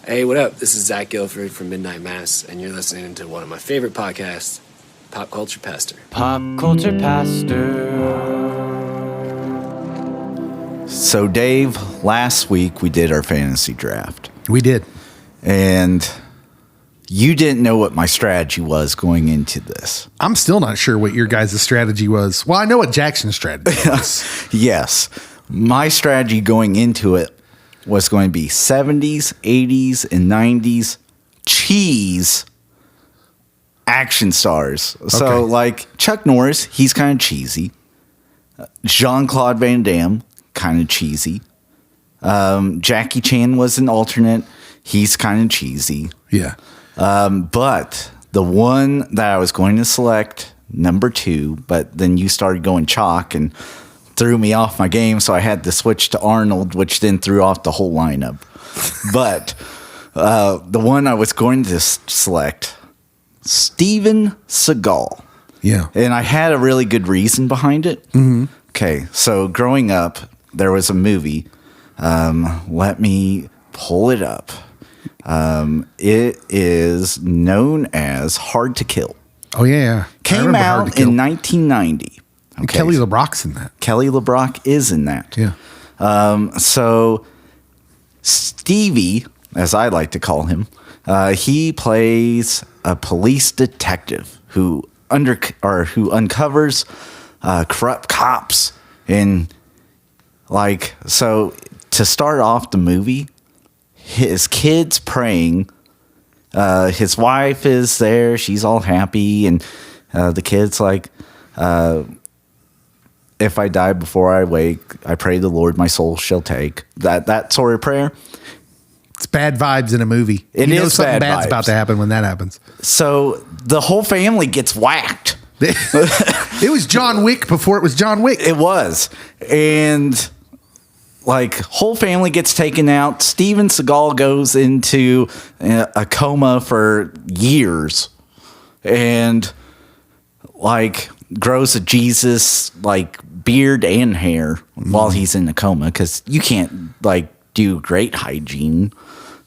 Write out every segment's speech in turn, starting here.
Hey, what up? This is Zach Guilford from Midnight Mass, and you're listening to one of my favorite podcasts, Pop Culture Pastor. Pop Culture Pastor. So, Dave, last week we did our fantasy draft. We did. And you didn't know what my strategy was going into this. I'm still not sure what your guys' strategy was. Well, I know what Jackson's strategy was. Yes. My strategy going into it was going to be 70s, 80s, and 90s cheese action stars. So, like Chuck Norris, he's kind of cheesy. Jean-Claude Van Damme, kind of cheesy. Jackie Chan was an alternate. He's kind of cheesy. Yeah. But the one that I was going to select, number 2, but then you started going chalk and threw me off my game, so I had to switch to Arnold, which then threw off the whole lineup. But the one I was going to select, Steven Seagal. Yeah. And I had a really good reason behind it. Mm-hmm. Okay, so growing up, there was a movie. Let me pull it up. It is known as Hard to Kill. Oh, yeah. Came out in 1990. Okay. Kelly LeBrock's in that. Kelly LeBrock is in that. Yeah. So Stevie, as I like to call him, he plays a police detective who uncovers corrupt cops. And so to start off the movie, his kid's praying. His wife is there. She's all happy. And the kid's like, if I die before I wake, I pray the Lord my soul shall take. That sort of prayer. It's bad vibes in a movie. It you know is something bad bad's vibes. about to happen when that happens. So the whole family gets whacked. It was John Wick before it was John Wick. It was. And whole family gets taken out. Steven Seagal goes into a coma for years. And grows a Jesus beard and hair while he's in the coma, because you can't do great hygiene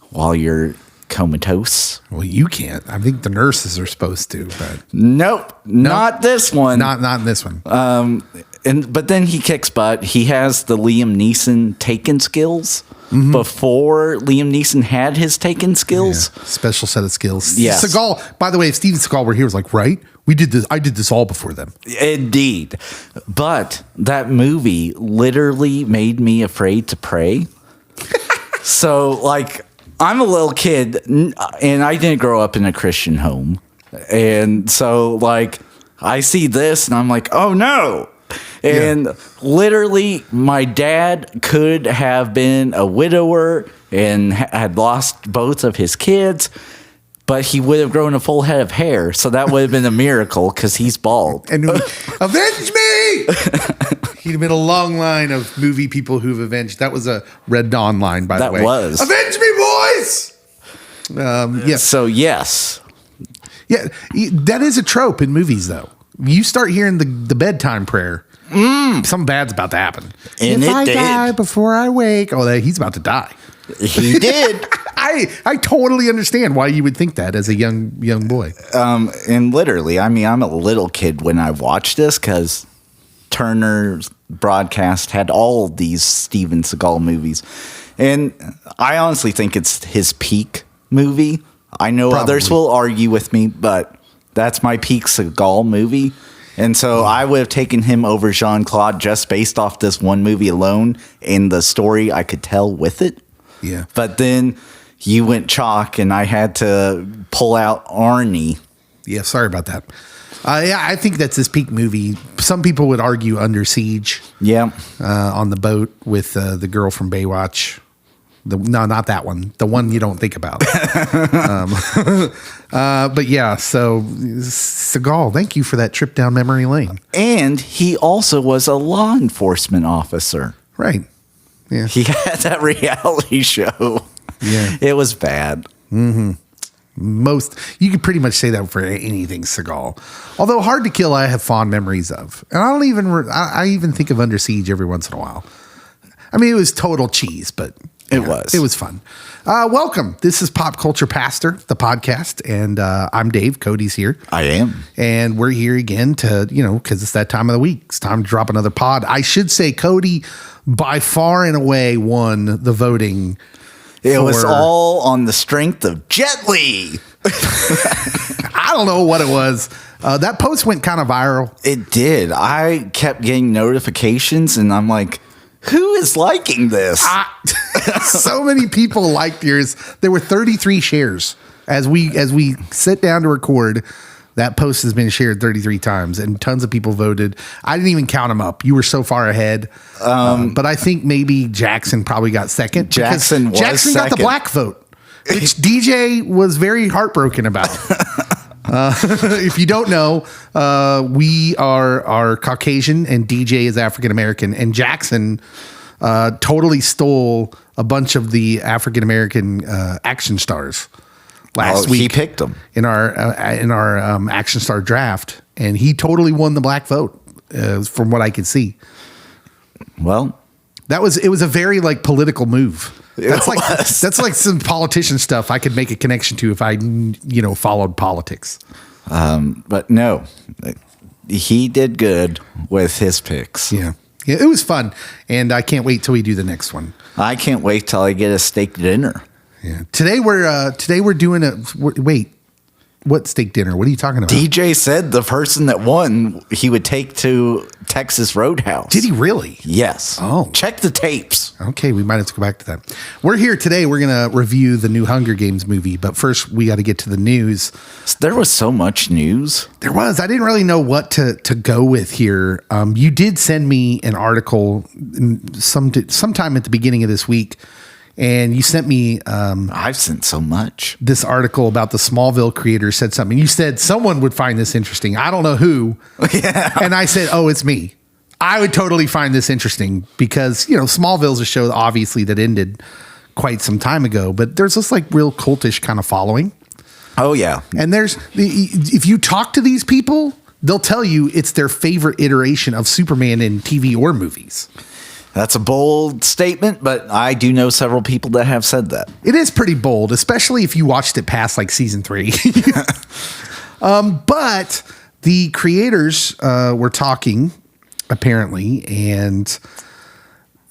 while you're comatose. Well, you can't. I think the nurses are supposed to, but Nope. Not this one. not in this one. But then he kicks butt. He has the Liam Neeson Taken skills before Liam Neeson had his Taken skills. Yeah. Special set of skills. Yes. Seagal, by the way, if Steven Seagal were here, was like, right? We did this. I did this all before them. Indeed. But that movie literally made me afraid to pray. So, I'm a little kid, and I didn't grow up in a Christian home. And so, I see this, and I'm like, oh, no. And literally, my dad could have been a widower and had lost both of his kids, but he would have grown a full head of hair. So that would have been a miracle, because he's bald. And avenge me! He'd have been a long line of movie people who've avenged. That was a Red Dawn line, by the way. That was. Avenge me, boys! Yes. So, yes. Yeah, that is a trope in movies, though. You start hearing the bedtime prayer. Something bad's about to happen. And if it I did. die before I wake, he's about to die. He did. I totally understand why you would think that as a young boy. And literally, I'm a little kid when I watched this, because Turner's broadcast had all these Steven Seagal movies. And I honestly think it's his peak movie. I know others will argue with me, but that's my peak Seagal movie. And so I would have taken him over Jean-Claude just based off this one movie alone and the story I could tell with it. Yeah. But then you went chalk, and I had to pull out Arnie. Yeah, sorry about that. Yeah, I think that's his peak movie. Some people would argue Under Siege. Yeah. On the boat with the girl from Baywatch. No, not that one. The one you don't think about. But yeah, so Seagal, thank you for that trip down memory lane. And he also was a law enforcement officer. Right. Yeah. He had that reality show. Yeah. It was bad. Mm-hmm. You could pretty much say that for anything Seagal. Although Hard to Kill, I have fond memories of. And I even think of Under Siege every once in a while. I mean, it was total cheese, but It was. It was fun. Welcome. This is Pop Culture Pastor, the podcast, and I'm Dave. Cody's here. I am. And we're here again to, because it's that time of the week. It's time to drop another pod. I should say Cody by far and away won the voting. It was all on the strength of Jet Li. I don't know what it was. That post went kind of viral. It did. I kept getting notifications, and I'm like, who is liking this? So many people liked yours. There were 33 shares. As we sit down to record, that post has been shared 33 times, and tons of people voted. I didn't even count them up. You were so far ahead. But I think maybe Jackson probably got second. Jackson got the black vote, which DJ was very heartbroken about. If you don't know, we are Caucasian and DJ is African American, and Jackson totally stole a bunch of the African American action stars last week. He picked them in our action star draft, and he totally won the black vote, from what I could see. Well, it was a very political move. That's like some politician stuff I could make a connection to if I followed politics. But no, he did good with his picks. Yeah, it was fun, and I can't wait till we do the next one. I can't wait till I get a steak dinner. Yeah, today we're doing wait. What steak dinner? What are you talking about? DJ said the person that won, he would take to Texas Roadhouse. Did he really? Yes. Oh. Check the tapes. Okay, we might have to go back to that. We're here today. We're going to review the new Hunger Games movie, but first we got to get to the news. There was so much news. There was. I didn't really know what to go with here. You did send me an article sometime at the beginning of this week. And you sent me... I've sent so much. This article about the Smallville creators said something. You said someone would find this interesting. I don't know who. Yeah. And I said, oh, it's me. I would totally find this interesting because, Smallville's a show obviously that ended quite some time ago. But there's this real cultish kind of following. Oh, yeah. And if you talk to these people, they'll tell you it's their favorite iteration of Superman in TV or movies. That's a bold statement, but I do know several people that have said that. It is pretty bold, especially if you watched it past season 3. But the creators were talking, apparently, and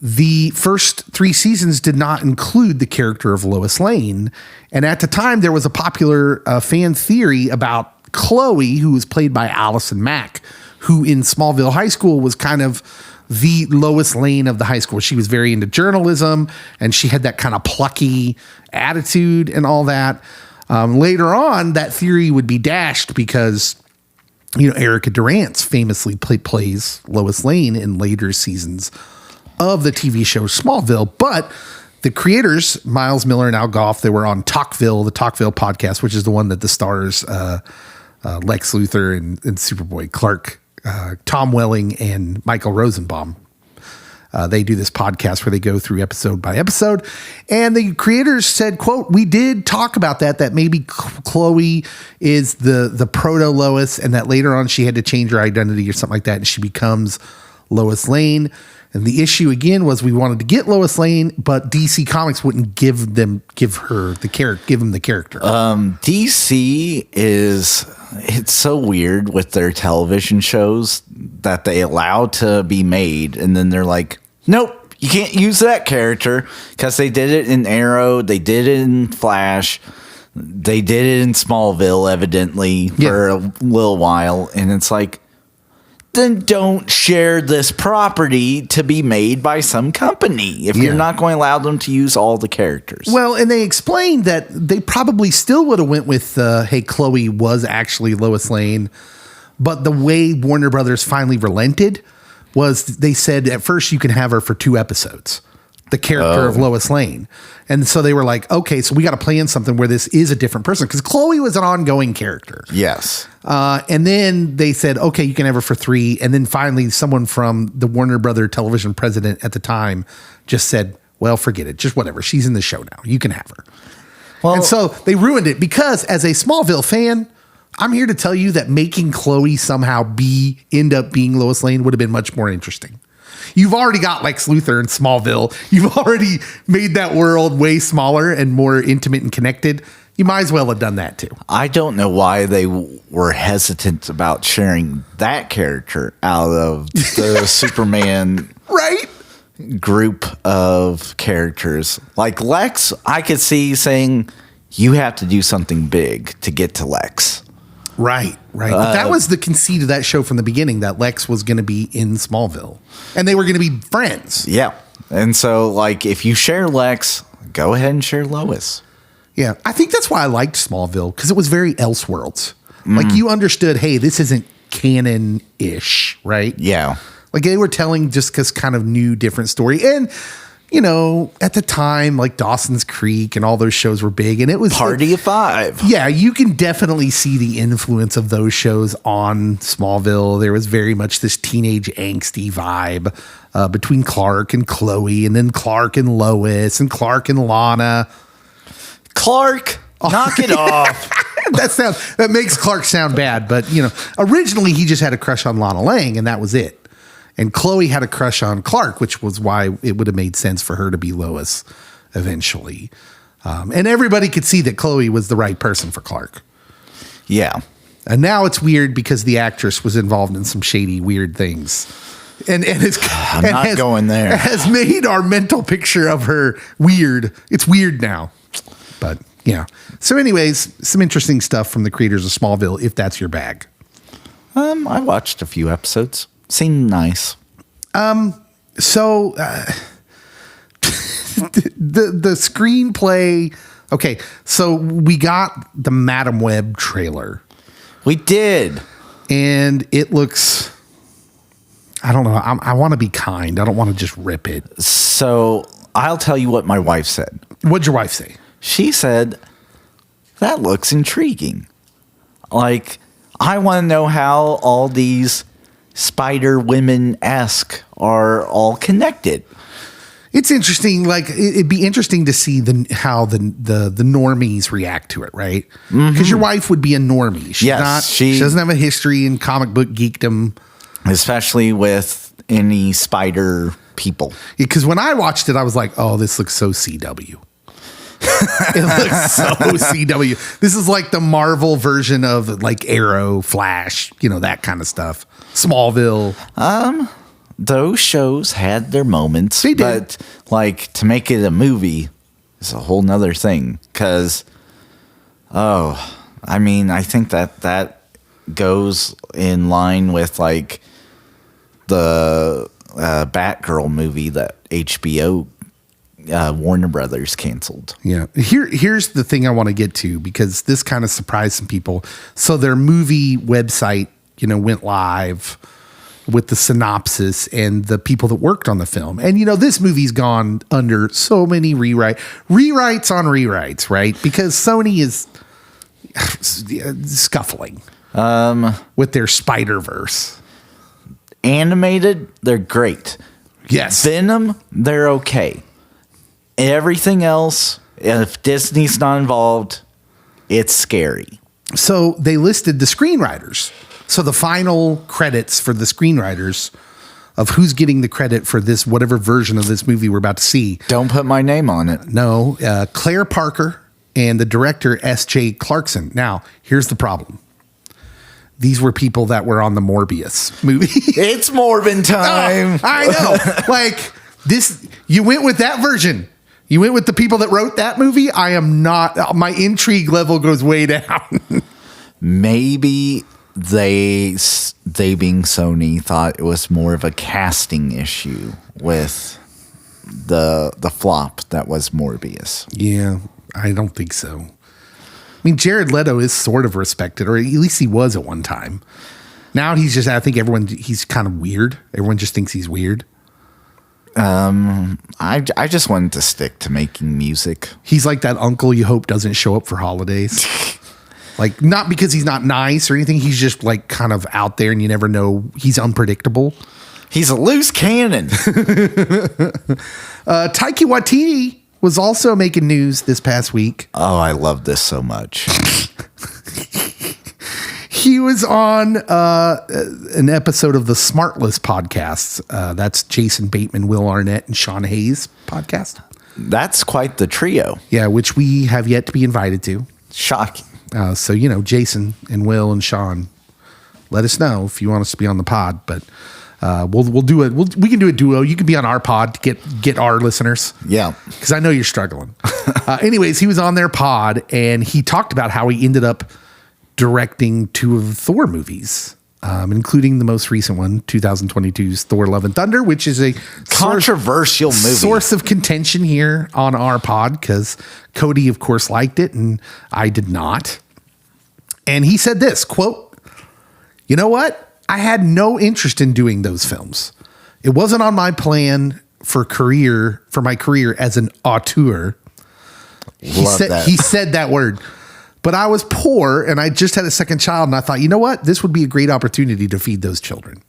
the first 3 seasons did not include the character of Lois Lane. And at the time, there was a popular fan theory about Chloe, who was played by Allison Mack, who in Smallville High School was kind of the Lois Lane of the high school. She was very into journalism, and she had that kind of plucky attitude and all that. Later on, that theory would be dashed because, Erica Durance famously plays Lois Lane in later seasons of the TV show Smallville. But the creators, Miles Miller and Al Goff, they were on Talkville, the Talkville podcast, which is the one that the stars Lex Luthor and Superboy Clark, Tom Welling and Michael Rosenbaum. They do this podcast where they go through episode by episode. And the creators said, quote, we did talk about that maybe Chloe is the proto Lois, and that later on she had to change her identity or something like that, and she becomes Lois Lane. And the issue again was we wanted to get Lois Lane, but DC Comics wouldn't give him the character. DC it's so weird with their television shows that they allow to be made, and then they're like, nope, you can't use that character because they did it in Arrow, they did it in Flash, they did it in Smallville, evidently for a little while, and it's like, then don't share this property to be made by some company if you're not going to allow them to use all the characters. Well, and they explained that they probably still would have went with, hey, Chloe was actually Lois Lane. But the way Warner Brothers finally relented was they said at first you can have her for 2 episodes, the character of Lois Lane. And so they were like, okay, so we got to plan something where this is a different person, because Chloe was an ongoing character. Yes. And then they said, okay, you can have her for 3. And then finally someone from the Warner Brother television president at the time just said, well, forget it. Just whatever. She's in the show now. You can have her. Well, and so they ruined it because as a Smallville fan, I'm here to tell you that making Chloe somehow end up being Lois Lane would have been much more interesting. You've already got Lex Luthor in Smallville. You've already made that world way smaller and more intimate and connected. You might as well have done that too. I don't know why they were hesitant about sharing that character out of the Superman Right? group of characters. Like Lex, I could see saying, you have to do something big to get to Lex. Right. But that was the conceit of that show from the beginning, that Lex was going to be in Smallville. And they were going to be friends. Yeah. And so, like, if you share Lex, go ahead and share Lois. Yeah. I think that's why I liked Smallville, because it was very Elseworlds. Like, you understood, hey, this isn't canon-ish, right? Yeah. Like, they were telling just because kind of new, different story. And, you know, at the time, like Dawson's Creek and all those shows were big. And it was Party of Five. Yeah, you can definitely see the influence of those shows on Smallville. There was very much this teenage angsty vibe between Clark and Chloe, and then Clark and Lois, and Clark and Lana. Clark, knock it off. That makes Clark sound bad, but you know, originally he just had a crush on Lana Lang, and that was it. And Chloe had a crush on Clark, which was why it would have made sense for her to be Lois eventually. And everybody could see that Chloe was the right person for Clark. Yeah. And now it's weird because the actress was involved in some shady, weird things. And going there. Has made our mental picture of her weird. It's weird now. But yeah. So anyways, some interesting stuff from the creators of Smallville, if that's your bag. I watched a few episodes. Seemed nice. So the screenplay. Okay, so we got the Madam Web trailer. We did. And it looks, I don't know. I want to be kind. I don't want to just rip it. So I'll tell you what my wife said. What'd your wife say? She said, that looks intriguing. Like, I want to know how all these Spider Women-esque are all connected. It's interesting. Like, it'd be interesting to see how the normies react to it, right? Because your wife would be a normie. She doesn't have a history in comic book geekdom, especially with any spider people. Because when I watched it, I was like, "Oh, this looks so CW." It looks so CW. This is like the Marvel version of like Arrow, Flash, you know, that kind of stuff. Smallville. Those shows had their moments. They did. But like, to make it a movie is a whole nother thing. Because, I mean, I think that goes in line with like the Batgirl movie that HBO Warner Brothers canceled. Yeah. Here's the thing I want to get to, because this kind of surprised some people. So their movie website, you know, went live with the synopsis and the people that worked on the film. And, you know, this movie's gone under so many rewrites on rewrites, right? Because Sony is scuffling with their Spider-Verse. Animated, they're great. Yes. Venom, they're okay. Everything else, if Disney's not involved, it's scary. So they listed the screenwriters. So the final credits for the screenwriters of who's getting the credit for this, whatever version of this movie we're about to see. Don't put my name on it. No, Claire Parker and the director, S.J. Clarkson. Now, here's the problem. These were people that were on the Morbius movie. It's Morbin time. Oh, I know. Like this, you went with that version. You went with the people that wrote that movie. I am not, my intrigue level goes way down. Maybe they being Sony thought it was more of a casting issue with the flop that was Morbius. Yeah, I don't think so. I mean, Jared Leto is sort of respected, or at least he was at one time. Now he's just, I think he's kind of weird. Everyone just thinks he's weird. I just wanted to stick to making music. He's like that uncle you hope doesn't show up for holidays. Like, not because he's not nice or anything. He's just like kind of out there and you never know. He's unpredictable. He's a loose cannon. Taika Waititi was also making news this past week. Oh, I love this so much. He was on an episode of the Smartless podcast. That's Jason Bateman, Will Arnett, and Sean Hayes podcast. That's quite the trio. Yeah, which we have yet to be invited to. Shocking. So, Jason and Will and Sean, let us know if you want us to be on the pod. But we'll do it. We can do a duo. You can be on our pod to get our listeners. Yeah. Because I know you're struggling. Anyways, he was on their pod, and he talked about how he ended up directing 2 of the Thor movies, including the most recent one, 2022's Thor: Love and Thunder, which is a controversial movie. Source of contention here on our pod, because Cody, of course, liked it, and I did not. And he said this, quote, "You know what? I had no interest in doing those films. It wasn't on my plan for my career as an auteur." He said that word. But I was poor, and I just had a second child, and I thought, you know what? This would be a great opportunity to feed those children.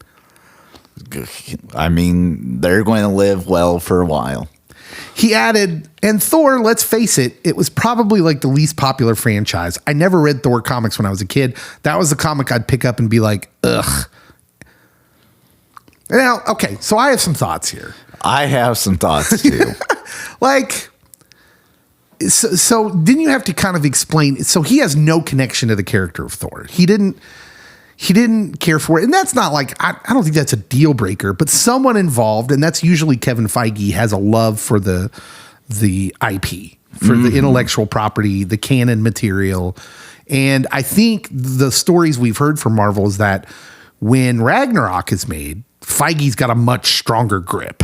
I mean, they're going to live well for a while. He added, and Thor, let's face it, it was probably like the least popular franchise. I never read Thor comics when I was a kid. That was the comic I'd pick up and be like, ugh. Now, okay, so I have some thoughts here. I have some thoughts, too. So didn't you have to kind of explain? So he has no connection to the character of Thor. He didn't care for it. And that's not like, I don't think that's a deal breaker, but someone involved, and that's usually Kevin Feige, has a love for the IP, for the intellectual property, the canon material. And I think the stories we've heard from Marvel is that when Ragnarok is made, Feige's got a much stronger grip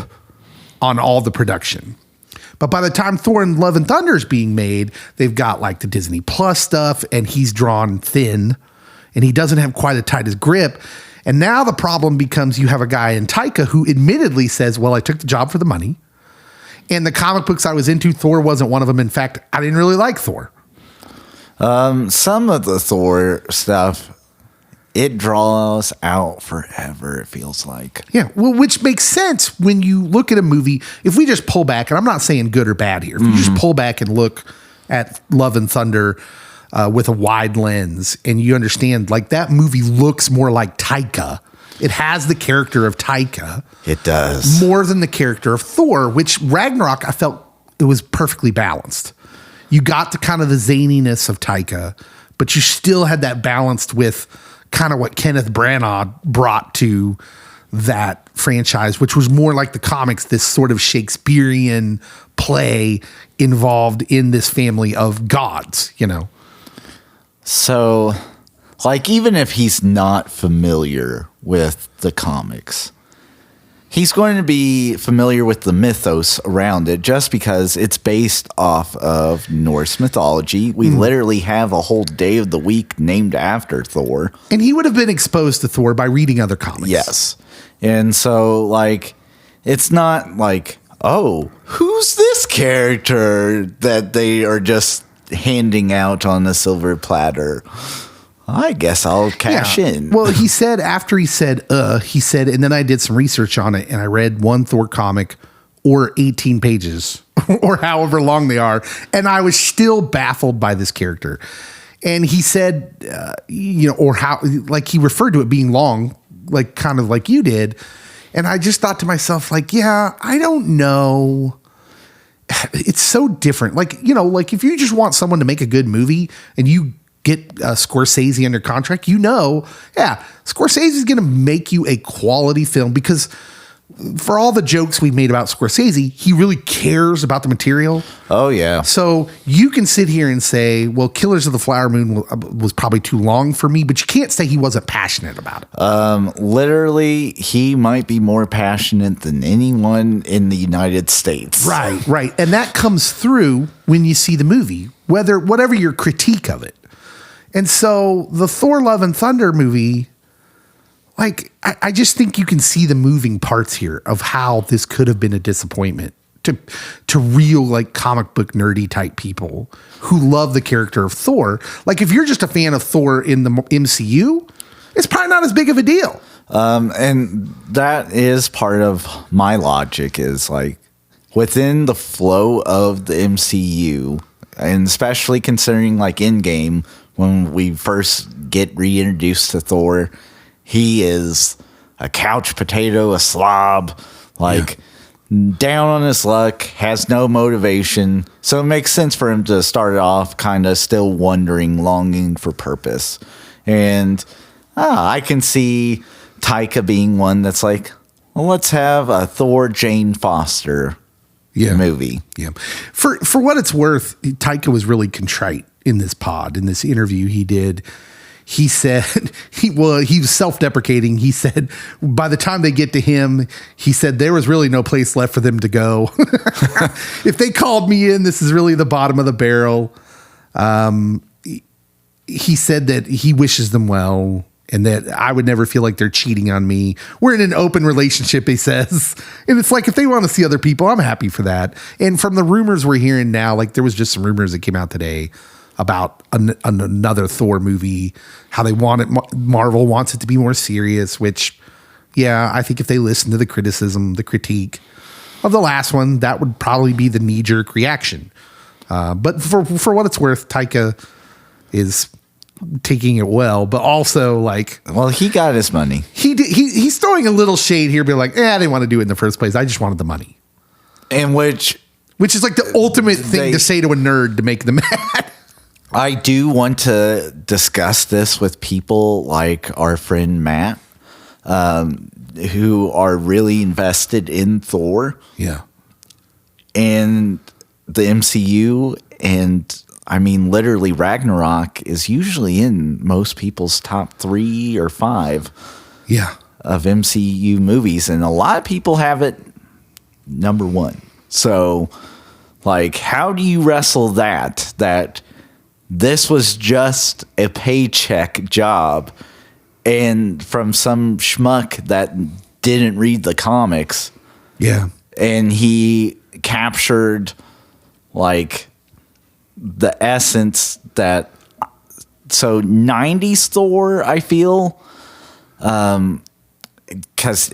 on all the production. But by the time Thor and Love and Thunder is being made, they've got like the Disney Plus stuff, and he's drawn thin, and he doesn't have quite as tight as grip. And now the problem becomes you have a guy in Taika who admittedly says, well, I took the job for the money. And the comic books I was into, Thor wasn't one of them. In fact, I didn't really like Thor. Some of the Thor stuff, it draws out forever, it feels like. Yeah, well, which makes sense when you look at a movie. If we just pull back, and I'm not saying good or bad here, if you just pull back and look at Love and Thunder with a wide lens, and you understand, like, that movie looks more like Taika. It has the character of Taika. It does. More than the character of Thor, which Ragnarok, I felt it was perfectly balanced. You got the kind of the zaniness of Taika, but you still had that balanced with kind of what Kenneth Branagh brought to that franchise, which was more like the comics, this sort of Shakespearean play involved in this family of gods, So, like, even if he's not familiar with the comics, he's going to be familiar with the mythos around it just because it's based off of Norse mythology. We literally have a whole day of the week named after Thor. And he would have been exposed to Thor by reading other comics. Yes. And so, like, it's not like, oh, who's this character that they are just handing out on a silver platter? I guess I'll cash in. Well, he said, after he said, and then I did some research on it, and I read one Thor comic or 18 pages or however long they are, and I was still baffled by this character. And he said, or how, like, he referred to it being long, like, kind of like you did. And I just thought to myself, like, yeah, I don't know. It's so different. Like, like, if you just want someone to make a good movie and you get Scorsese under contract, Scorsese is going to make you a quality film, because for all the jokes we've made about Scorsese, he really cares about the material. Oh, yeah. So you can sit here and say, well, Killers of the Flower Moon was probably too long for me, but you can't say he wasn't passionate about it. Literally, he might be more passionate than anyone in the United States. Right. And that comes through when you see the movie, whatever your critique of it. And so the Thor: Love and Thunder movie, like, I just think you can see the moving parts here of how this could have been a disappointment to real, like, comic book nerdy type people who love the character of Thor. Like, if you're just a fan of Thor in the MCU, it's probably not as big of a deal. And that is part of my logic, is like, within the flow of the MCU, and especially considering, like, Endgame when we first get reintroduced to Thor, he is a couch potato, a slob, like down on his luck, has no motivation. So it makes sense for him to start off kind of still wondering, longing for purpose. And I can see Taika being one that's like, well, let's have a Thor Jane Foster movie. Yeah. For what it's worth, Taika was really contrite in this pod, in this interview he did. He said, he was self-deprecating. He said, by the time they get to him, he said, there was really no place left for them to go. If they called me in, this is really the bottom of the barrel. He said that he wishes them well and that I would never feel like they're cheating on me. We're in an open relationship, he says. And it's like, if they want to see other people, I'm happy for that. And from the rumors we're hearing now, like there was just some rumors that came out today about another Thor movie, how they want it. Marvel wants it to be more serious, which, I think if they listen to the criticism, the critique of the last one, that would probably be the knee-jerk reaction. But for what it's worth, Taika is taking it well, but also like, well, he got his money. He's throwing a little shade here, being like, I didn't want to do it in the first place. I just wanted the money. And which is like the ultimate thing to say to a nerd to make them mad. I do want to discuss this with people like our friend Matt, who are really invested in Thor. Yeah. And the MCU. And I mean, literally, Ragnarok is usually in most people's top 3 or 5 of MCU movies. And a lot of people have it number 1. So, like, how do you wrestle that this was just a paycheck job and from some schmuck that didn't read the comics? Yeah. And he captured like the essence that, so 90s Thor, I feel, because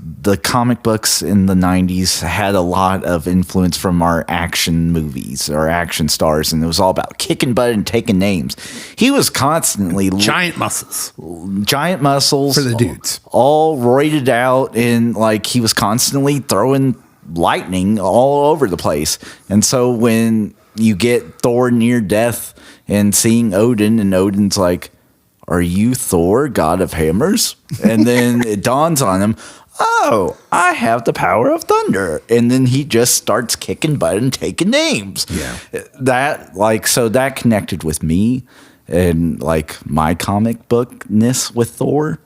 the comic books in the 90s had a lot of influence from our action movies, our action stars, and it was all about kicking butt and taking names. He was constantly giant muscles for the dudes, all roided out, and like he was constantly throwing lightning all over the place. And so when you get Thor near death and seeing Odin, and Odin's like, "Are you Thor, god of hammers?" And then it dawns on him, "Oh, I have the power of thunder." And then he just starts kicking butt and taking names. Yeah. So that connected with me and like my comic bookness with Thor.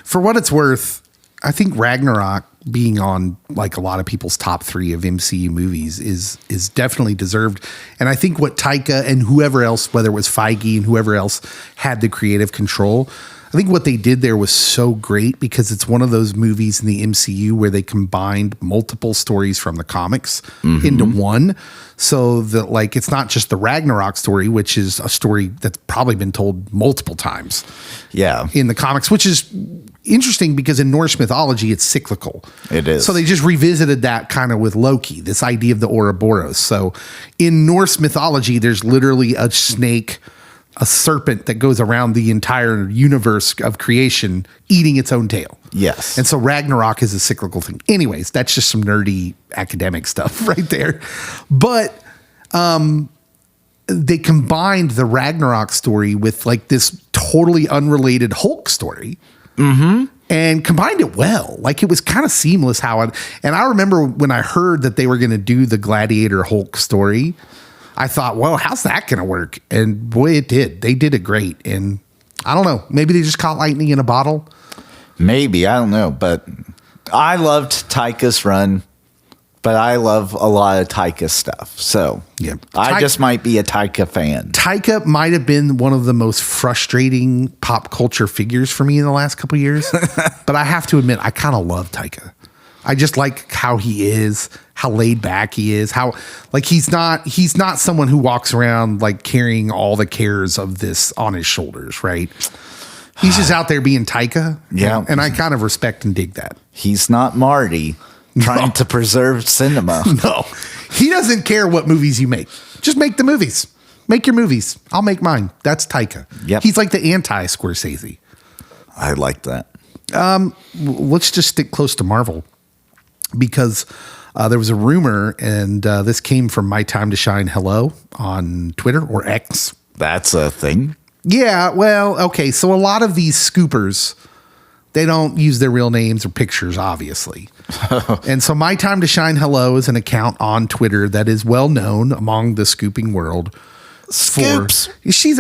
For what it's worth, I think Ragnarok being on like a lot of people's top 3 of MCU movies is definitely deserved. And I think what Taika and whoever else, whether it was Feige and whoever else had the creative control, I think what they did there was so great because it's one of those movies in the MCU where they combined multiple stories from the comics into one. So that like, it's not just the Ragnarok story, which is a story that's probably been told multiple times in the comics, which is interesting because in Norse mythology, it's cyclical. It is. So they just revisited that kind of with Loki, this idea of the Ouroboros. So in Norse mythology, there's literally a snake, a serpent that goes around the entire universe of creation eating its own tail. Yes. And so Ragnarok is a cyclical thing. Anyways, that's just some nerdy academic stuff right there. But they combined the Ragnarok story with like this totally unrelated Hulk story. And combined it well. Like it was kind of seamless and I remember when I heard that they were going to do the Gladiator Hulk story, I thought, well, how's that going to work? And boy, it did. They did it great. And I don't know, maybe they just caught lightning in a bottle. Maybe, I don't know. But I loved Taika's run, but I love a lot of Taika stuff. So I just might be a Taika fan. Taika might have been one of the most frustrating pop culture figures for me in the last couple of years. But I have to admit, I kind of love Taika. I just like how he is, how laid back he is, how like he's not someone who walks around like carrying all the cares of this on his shoulders, right? He's just out there being Taika. Yeah. And I kind of respect and dig that. He's not Marty trying to preserve cinema. No. He doesn't care what movies you make. Just make the movies. Make your movies. I'll make mine. That's Taika. Yep. He's like the anti-Scorsese. I like that. Let's just stick close to Marvel because there was a rumor, and this came from My Time to Shine Hello on Twitter or X. That's a thing. Yeah, well, okay. So a lot of these scoopers, they don't use their real names or pictures, obviously. And so My Time to Shine Hello is an account on Twitter that is well known among the scooping world. Scoops.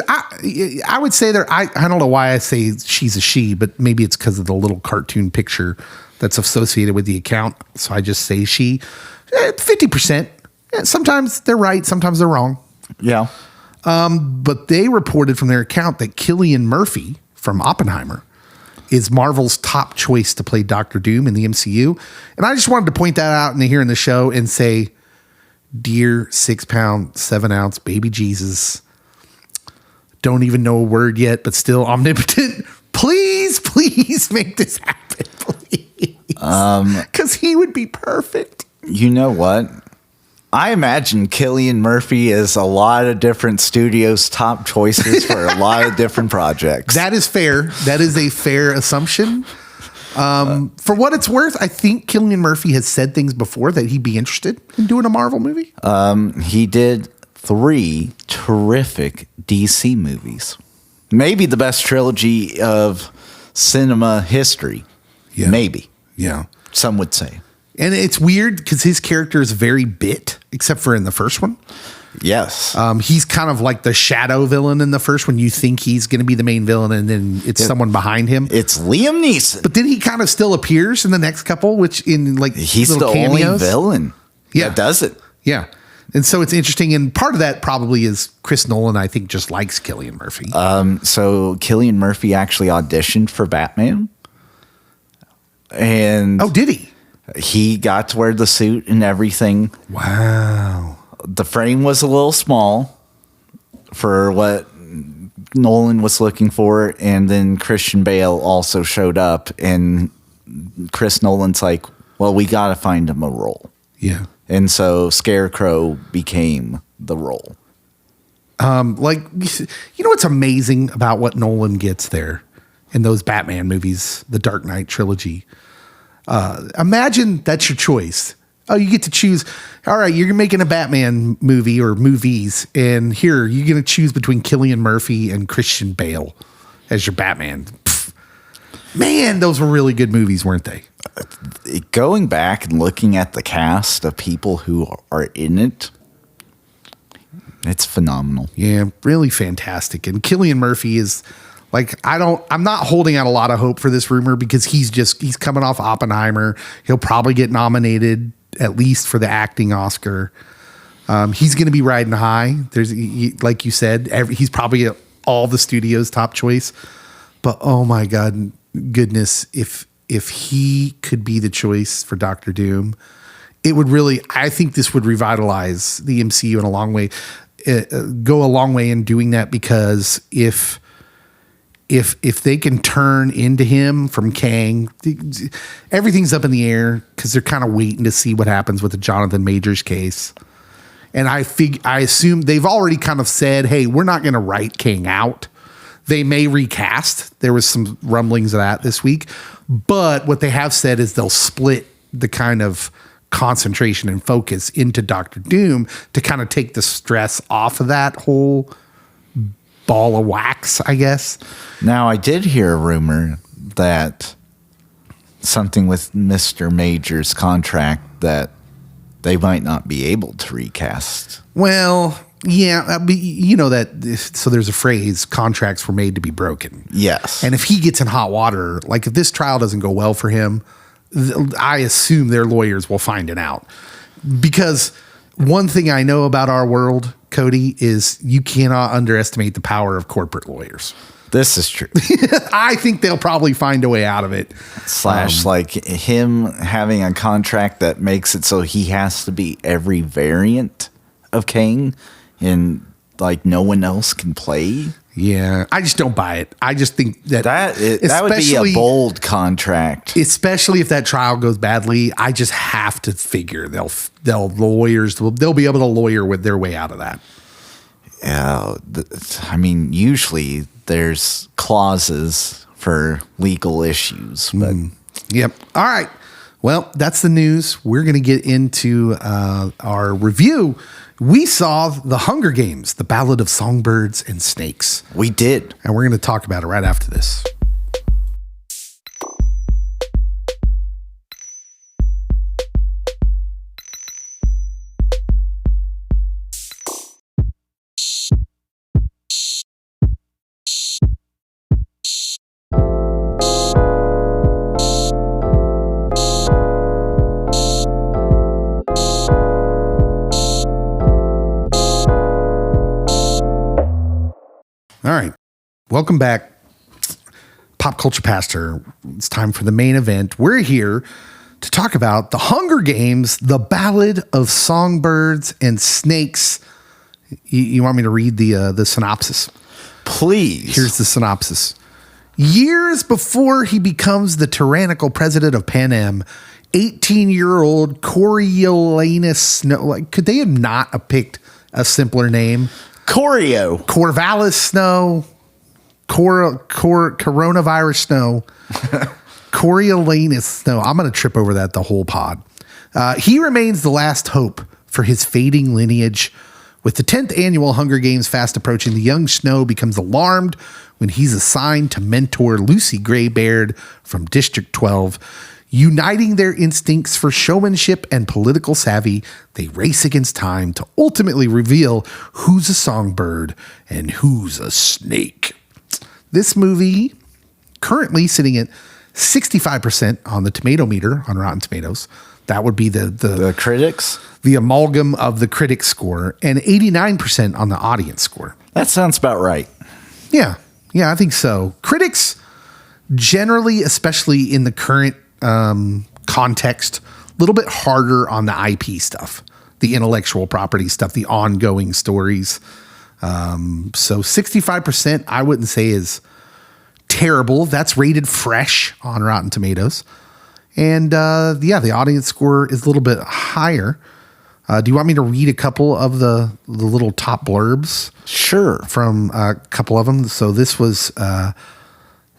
I would say that I don't know why I say she's a she, but maybe it's because of the little cartoon picture that's associated with the account. So I just say she. 50%. Sometimes they're right, sometimes they're wrong. Yeah. But they reported from their account that Cillian Murphy from Oppenheimer is Marvel's top choice to play Doctor Doom in the MCU. And I just wanted to point that out here in the show and say, dear 6-pound, 7-ounce baby Jesus, don't even know a word yet, but still omnipotent. Please make this happen, please. Because he would be perfect. You know what? I imagine Cillian Murphy is a lot of different studios' top choices for a lot of different projects. That is fair. That is a fair assumption. For what it's worth, I think Cillian Murphy has said things before that he'd be interested in doing a Marvel movie. He did 3 terrific DC movies. Maybe the best trilogy of cinema history. Yeah. Maybe. Yeah. Some would say. And it's weird because his character is very bit, except for in the first one. Yes. He's kind of like the shadow villain in the first one. You think he's going to be the main villain, and then it's someone behind him. It's Liam Neeson. But then he kind of still appears in the next couple, which in like he's little the cameos. only villain that does it. Yeah. And so it's interesting. And part of that probably is Chris Nolan, I think, just likes Cillian Murphy. So Cillian Murphy actually auditioned for Batman. And oh, did he? He got to wear the suit and everything. Wow. The frame was a little small for what Nolan was looking for. And then Christian Bale also showed up. And Chris Nolan's like, well, we got to find him a role. Yeah. And so Scarecrow became the role. Like, you know what's amazing about what Nolan gets there in those Batman movies, the Dark Knight trilogy? Imagine that's your choice. Oh, you get to choose. All right, you're making a Batman movie or movies, and here you're going to choose between Cillian Murphy and Christian Bale as your Batman. Pfft. Man, those were really good movies, weren't they? Going back and looking at the cast of people who are in it, it's phenomenal. Yeah, really fantastic. And Cillian Murphy is like, I'm not holding out a lot of hope for this rumor because he's coming off Oppenheimer. He'll probably get nominated at least for the acting Oscar. He's going to be riding high. Like you said, he's probably all the studios' top choice. But oh my goodness, if he could be the choice for Doctor Doom, it would really, I think this would revitalize the MCU in a long way, go a long way in doing that, because if they can turn into him from Kang, everything's up in the air because they're kind of waiting to see what happens with the Jonathan Majors case. And I assume they've already kind of said, hey, we're not going to write Kang out. They may recast. There was some rumblings of that this week. But what they have said is they'll split the kind of concentration and focus into Doctor Doom to kind of take the stress off of that whole ball of wax, I guess. Now, I did hear a rumor that something with Mr. Major's contract that they might not be able to recast. Well, yeah, you know that. So there's a phrase: contracts were made to be broken. Yes. And if he gets in hot water, like if this trial doesn't go well for him, I assume their lawyers will find it out. Because one thing I know about our world, Cody, is you cannot underestimate the power of corporate lawyers. This is true. I think they'll probably find a way out of it. / like him having a contract that makes it so he has to be every variant of Kang and like no one else can play. Yeah, I just don't buy it. I just think that would be a bold contract, especially if that trial goes badly. I just have to figure they'll be able to lawyer with their way out of that. I mean, usually there's clauses for legal issues, but Yep. All right. Well, that's the news. We're going to get into our review. We saw The Hunger Games, The Ballad of Songbirds and Snakes. we did. And we're going to talk about it right after this. All right. Welcome back, Pop Culture Pastor. It's time for the main event. We're here to talk about The Hunger Games, The Ballad of Songbirds and Snakes. You want me to read the synopsis? Please. Here's the synopsis. Years before he becomes the tyrannical president of Panem, 18-year-old Coriolanus Snow. Like, could they have not picked a simpler name? Corvallis Snow, coronavirus Snow, Coriolanus Snow. I'm going to trip over that the whole pod. He remains the last hope for his fading lineage. With the 10th annual Hunger Games fast approaching, the young Snow becomes alarmed when he's assigned to mentor Lucy Greybeard from District 12. Uniting their instincts for showmanship and political savvy, they race against time to ultimately reveal who's a songbird and who's a snake. This movie currently sitting at 65% on the tomato meter on Rotten Tomatoes. That would be the critics, the amalgam of the critic score, and 89% on the audience score. That sounds about right. Yeah, I think so. Critics generally, especially in the current context, a little bit harder on the IP stuff, the intellectual property stuff, the ongoing stories. So 65% I wouldn't say is terrible. That's rated fresh on Rotten Tomatoes. And the audience score is a little bit higher. Do you want me to read a couple of the little top blurbs? Sure. From a couple of them. So this was,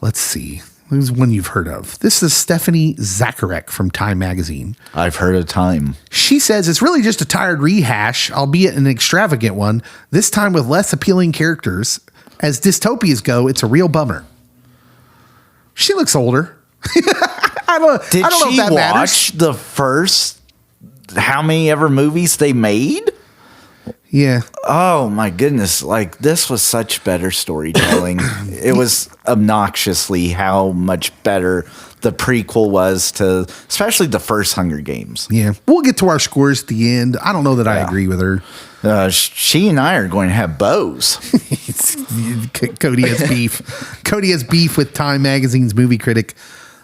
let's see. Who's one you've heard of? This is Stephanie Zacharek from Time Magazine. I've heard of Time. She says it's really just a tired rehash, albeit an extravagant one, this time with less appealing characters. As dystopias go, it's a real bummer. She looks older. I don't know if that matters. The first how many ever movies they made? Yeah. Oh my goodness. Like, this was such better storytelling. It was obnoxiously how much better the prequel was to, especially the first Hunger Games. Yeah. We'll get to our scores at the end. I don't know that I agree with her. She and I are going to have bows. Cody has beef. Cody has beef with Time Magazine's movie critic.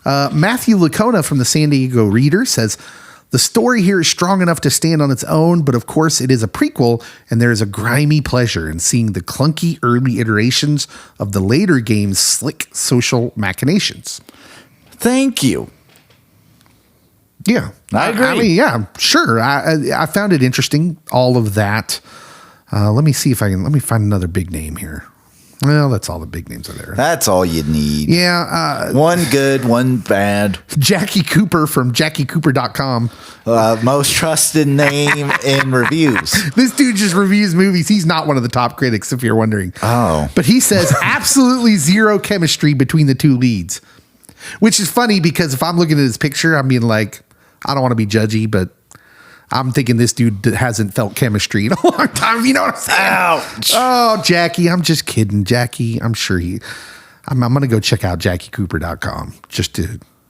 Matthew Lacona from the San Diego Reader says, the story here is strong enough to stand on its own, but of course it is a prequel, and there is a grimy pleasure in seeing the clunky early iterations of the later game's slick social machinations. Thank you. Yeah. I agree. I mean, yeah, sure. I found it interesting, all of that. Let me see if let me find another big name here. Well, that's all the big names are there. That's all you need. Yeah. One good, one bad. Jackie Cooper from JackieCooper.com. Most trusted name in reviews. This dude just reviews movies. He's not one of the top critics, if you're wondering. Oh. But he says absolutely zero chemistry between the two leads, which is funny because if I'm looking at his picture, I'm being like, I don't want to be judgy, but I'm thinking this dude hasn't felt chemistry in a long time. You know what I'm saying? Ouch. Oh, Jackie, I'm just kidding. Jackie, I'm sure I'm going to go check out JackieCooper.com just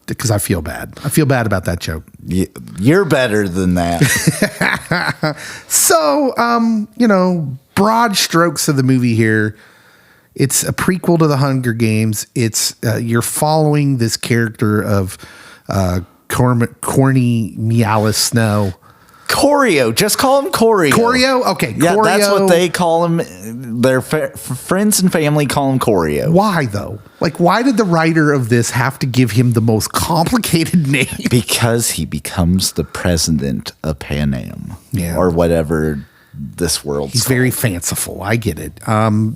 because I feel bad. I feel bad about that joke. You're better than that. So, broad strokes of the movie here. It's a prequel to the Hunger Games. It's you're following this character of Corny Meowless Snow. Coreo. Just call him Coreo. Coreo? Okay. Yeah, Coreo. that's what they call him. Their friends and family call him Coreo. Why, though? Like, why did the writer of this have to give him the most complicated name? Because he becomes the president of Panem. Yeah. Or whatever this world. He's very fanciful. I get it.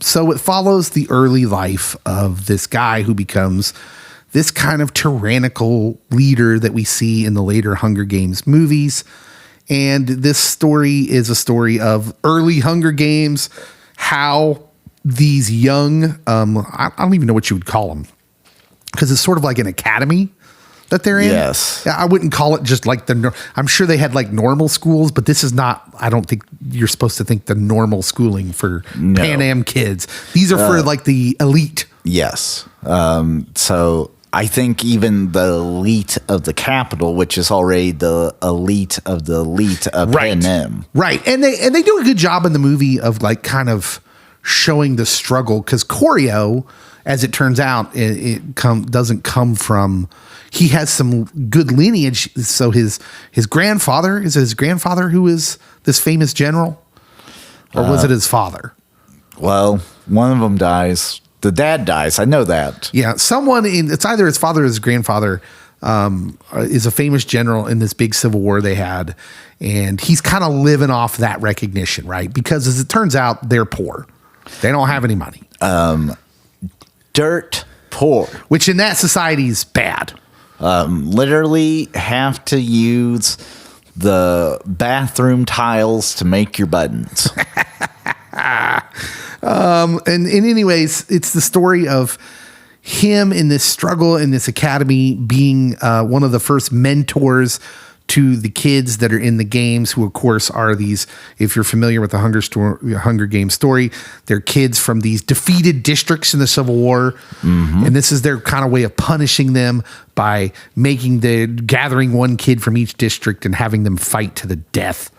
So it follows the early life of this guy who becomes this kind of tyrannical leader that we see in the later Hunger Games movies. And this story is a story of early Hunger Games, how these young, I don't even know what you would call them, because it's sort of like an academy that they're in. Yes. I wouldn't call it just like I'm sure they had like normal schools, but this is not, I don't think you're supposed to think the normal schooling for Panem kids. These are for like the elite. Yes. So I think even the elite of the capital, which is already the elite of the elite of Panem. Right. And they do a good job in the movie of like kind of showing the struggle, because Choreo, as it turns out, doesn't come from, he has some good lineage. So his grandfather, is it his grandfather who is this famous general? Or was it his father? Well, one of them dies. The dad dies. I know that. Yeah. It's either his father or his grandfather is a famous general in this big civil war they had. And he's kind of living off that recognition, right? Because as it turns out, they're poor. They don't have any money. Dirt poor. Which in that society is bad. Literally have to use the bathroom tiles to make your buttons. And anyways, it's the story of him in this struggle in this academy, being one of the first mentors to the kids that are in the games, who of course are these, if you're familiar with the Hunger Games story, they're kids from these defeated districts in the Civil War. Mm-hmm. And this is their kind of way of punishing them by gathering one kid from each district and having them fight to the death,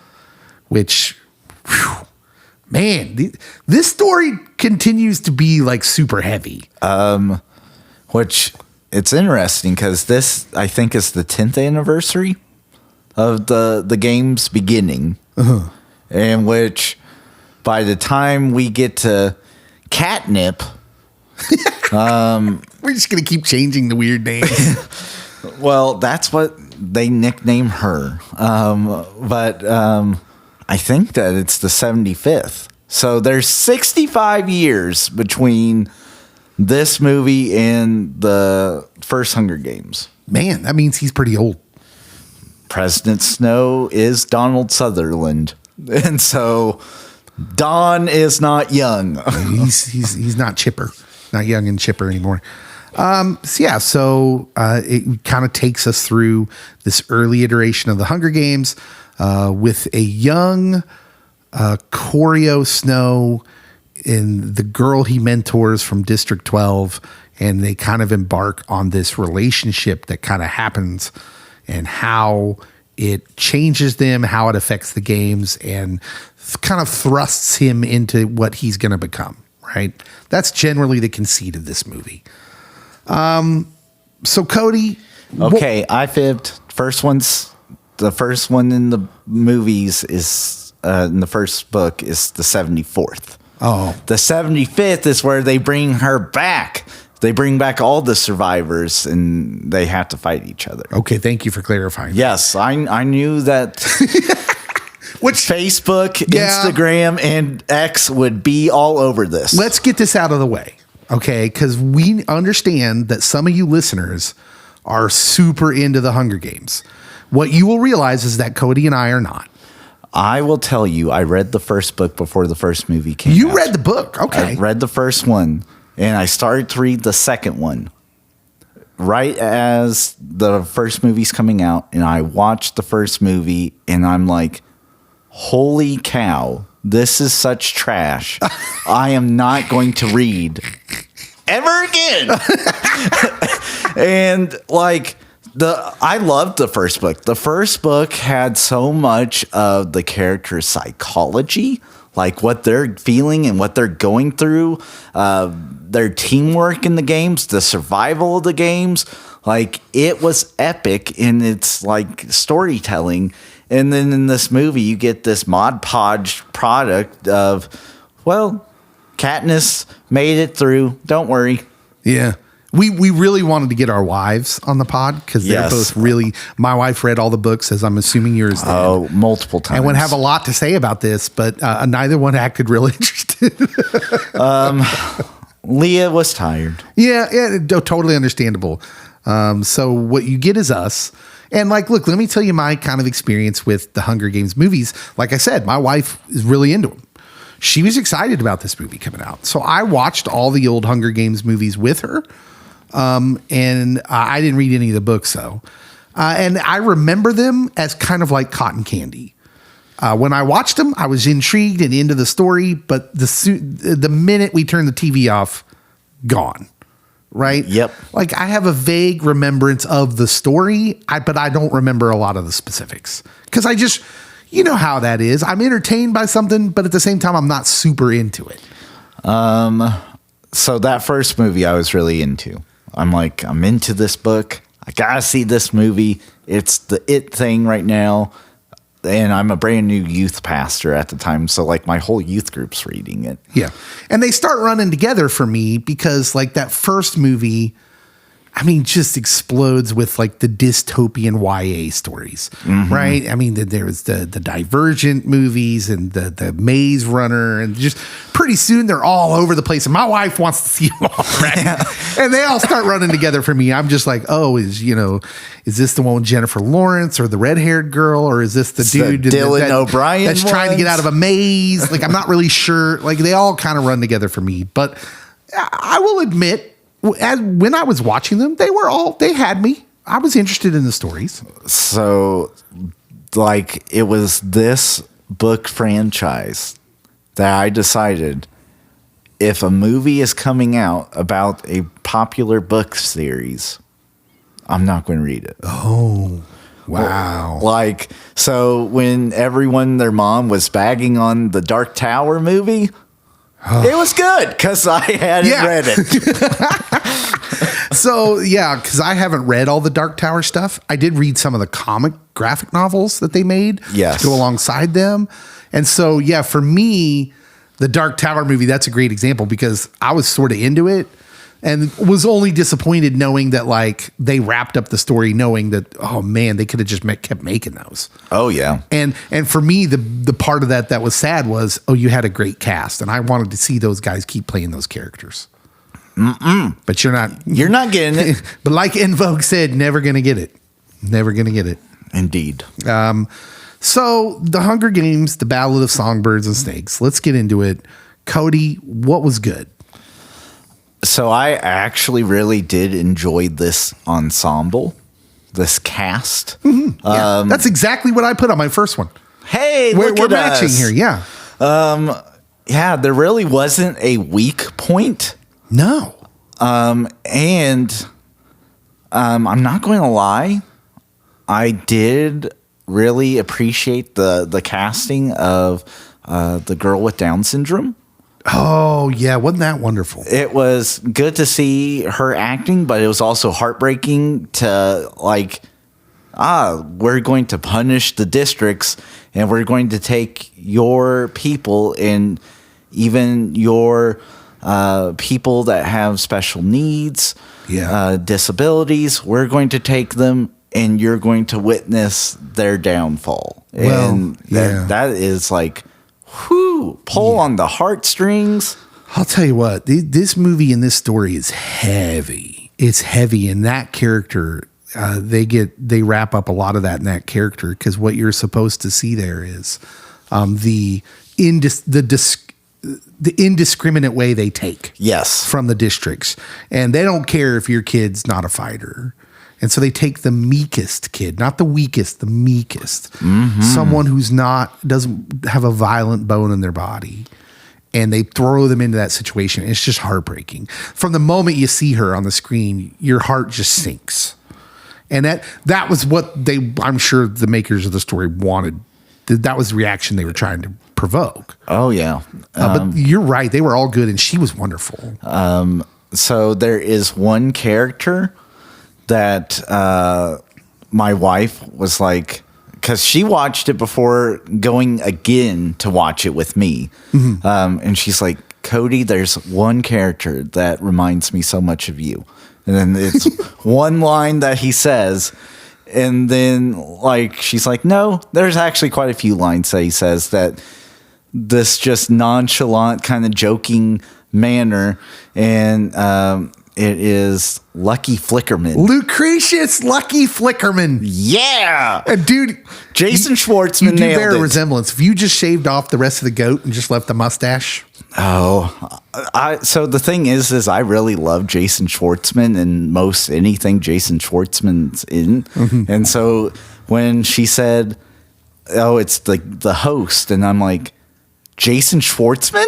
which, whew, man, this story continues to be like super heavy. Which it's interesting because this, I think, is the 10th anniversary of the game's beginning. Uh-huh. In which, by the time we get to Catnip, we're just going to keep changing the weird names. Well, that's what they nickname her. But I think that it's the 75th. So there's 65 years between this movie and the first Hunger Games. Man, that means he's pretty old. President Snow is Donald Sutherland. And so Don is not young. he's not chipper. Not young and chipper anymore. So it kind of takes us through this early iteration of the Hunger Games with a young Choreo Snow and the girl he mentors from District 12, and they kind of embark on this relationship that kind of happens and how it changes them, how it affects the games, and kind of thrusts him into what he's going to become, right? That's generally the conceit of this movie. So Cody. Okay, I fibbed. The first one in the movies is, in the first book, is the 74th. Oh. The 75th is where they bring her back. They bring back all the survivors and they have to fight each other. Okay, thank you for clarifying. Yes, I knew that Facebook, Instagram, and X would be all over this. Let's get this out of the way, okay? Because we understand that some of you listeners are super into the Hunger Games. What you will realize is that Cody and I are not. I will tell you, I read the first book before the first movie came out. You read the book, okay. I read the first one. And I started to read the second one right as the first movie's coming out. And I watched the first movie and I'm like, holy cow, this is such trash. I am not going to read ever again. And like, I loved the first book. The first book had so much of the character's psychology, like what they're feeling and what they're going through, their teamwork in the games, the survival of the games. Like, it was epic in its like storytelling. And then in this movie, you get this Mod Podge product of, well, Katniss made it through. Don't worry. Yeah. We really wanted to get our wives on the pod because they're both really. My wife read all the books, as I'm assuming yours did. Oh, multiple times. And would have a lot to say about this, but neither one acted really interested. Leah was tired. Yeah, totally understandable. So what you get is us. And like, look, let me tell you my kind of experience with the Hunger Games movies. Like I said, my wife is really into them. She was excited about this movie coming out. So I watched all the old Hunger Games movies with her. And I didn't read any of the books, though. And I remember them as kind of like cotton candy. When I watched them, I was intrigued and into the story. But the minute we turned the TV off, gone. Right? Yep. Like I have a vague remembrance of the story, but I don't remember a lot of the specifics. Because I just, you know how that is. I'm entertained by something, but at the same time, I'm not super into it. So that first movie I was really into. I'm like, I'm into this book. I gotta see this movie. It's the it thing right now. And I'm a brand new youth pastor at the time. So like my whole youth group's reading it. Yeah. And they start running together for me because like that first movie, I mean, just explodes with like the dystopian YA stories, right? I mean, there was the Divergent movies and the Maze Runner, and just pretty soon they're all over the place. And my wife wants to see them all, right? And they all start running together for me. I'm just like, oh, is this the one with Jennifer Lawrence or the red-haired girl, or is this the dude Dylan O'Brien that's trying to get out of a maze? Like, I'm not really sure. Like, they all kind of run together for me. But I will admit, when I was watching them, they had me. I was interested in the stories. So, like, it was this book franchise that I decided if a movie is coming out about a popular book series, I'm not going to read it. Oh, wow. Like, so when their mom was bagging on the Dark Tower movie, it was good because I hadn't read it. So, yeah, because I haven't read all the Dark Tower stuff. I did read some of the comic graphic novels that they made to go alongside them. And so, yeah, for me, the Dark Tower movie, that's a great example because I was sort of into it and was only disappointed knowing that, like, they wrapped up the story knowing that, oh, man, they could have just kept making those. Oh, yeah. And for me, the part of that was sad was, oh, you had a great cast, and I wanted to see those guys keep playing those characters. But you're not getting it. But like En Vogue said, never going to get it. Never going to get it. Indeed. So the Hunger Games, the Ballad of Songbirds and Snakes. Let's get into it. Cody, what was good? So I actually really did enjoy this ensemble, this cast. Yeah, that's exactly what I put on my first one. Hey, we're matching us here. Yeah. Yeah, there really wasn't a weak point. No. And I'm not going to lie, I did really appreciate the casting of the girl with Down syndrome. Oh, yeah. Wasn't that wonderful? It was good to see her acting, but it was also heartbreaking to, like, we're going to punish the districts and we're going to take your people and even your people that have special needs, disabilities. We're going to take them and you're going to witness their downfall. Well, and that is like, pull on the heartstrings. I'll tell you what, this movie and this story is heavy. It's heavy, and that character, they wrap up a lot of that in that character because what you're supposed to see there is the indiscriminate way they take from the districts, and they don't care if your kid's not a fighter. And so they take the meekest kid, not the weakest, the meekest, someone who's doesn't have a violent bone in their body, and they throw them into that situation. It's just heartbreaking. From the moment you see her on the screen, your heart just sinks. And that was what I'm sure the makers of the story wanted. That was the reaction they were trying to provoke. Oh, yeah. But you're right. They were all good, and she was wonderful. So there is one character that my wife was like, because she watched it before going again to watch it with me. And she's like, Cody, there's one character that reminds me so much of you. And then it's one line that he says. And then, like, she's like, no, there's actually quite a few lines that he says that this just nonchalant kind of joking manner. And it is Lucky Flickerman. Lucretius Lucky Flickerman. Yeah. Dude. Jason Schwartzman you do nailed bear it. a resemblance. If you just shaved off the rest of the goat and just left the mustache. Oh, so the thing is I really love Jason Schwartzman and most anything Jason Schwartzman's in. Mm-hmm. And so when she said, oh, it's the host, and I'm like, Jason Schwartzman?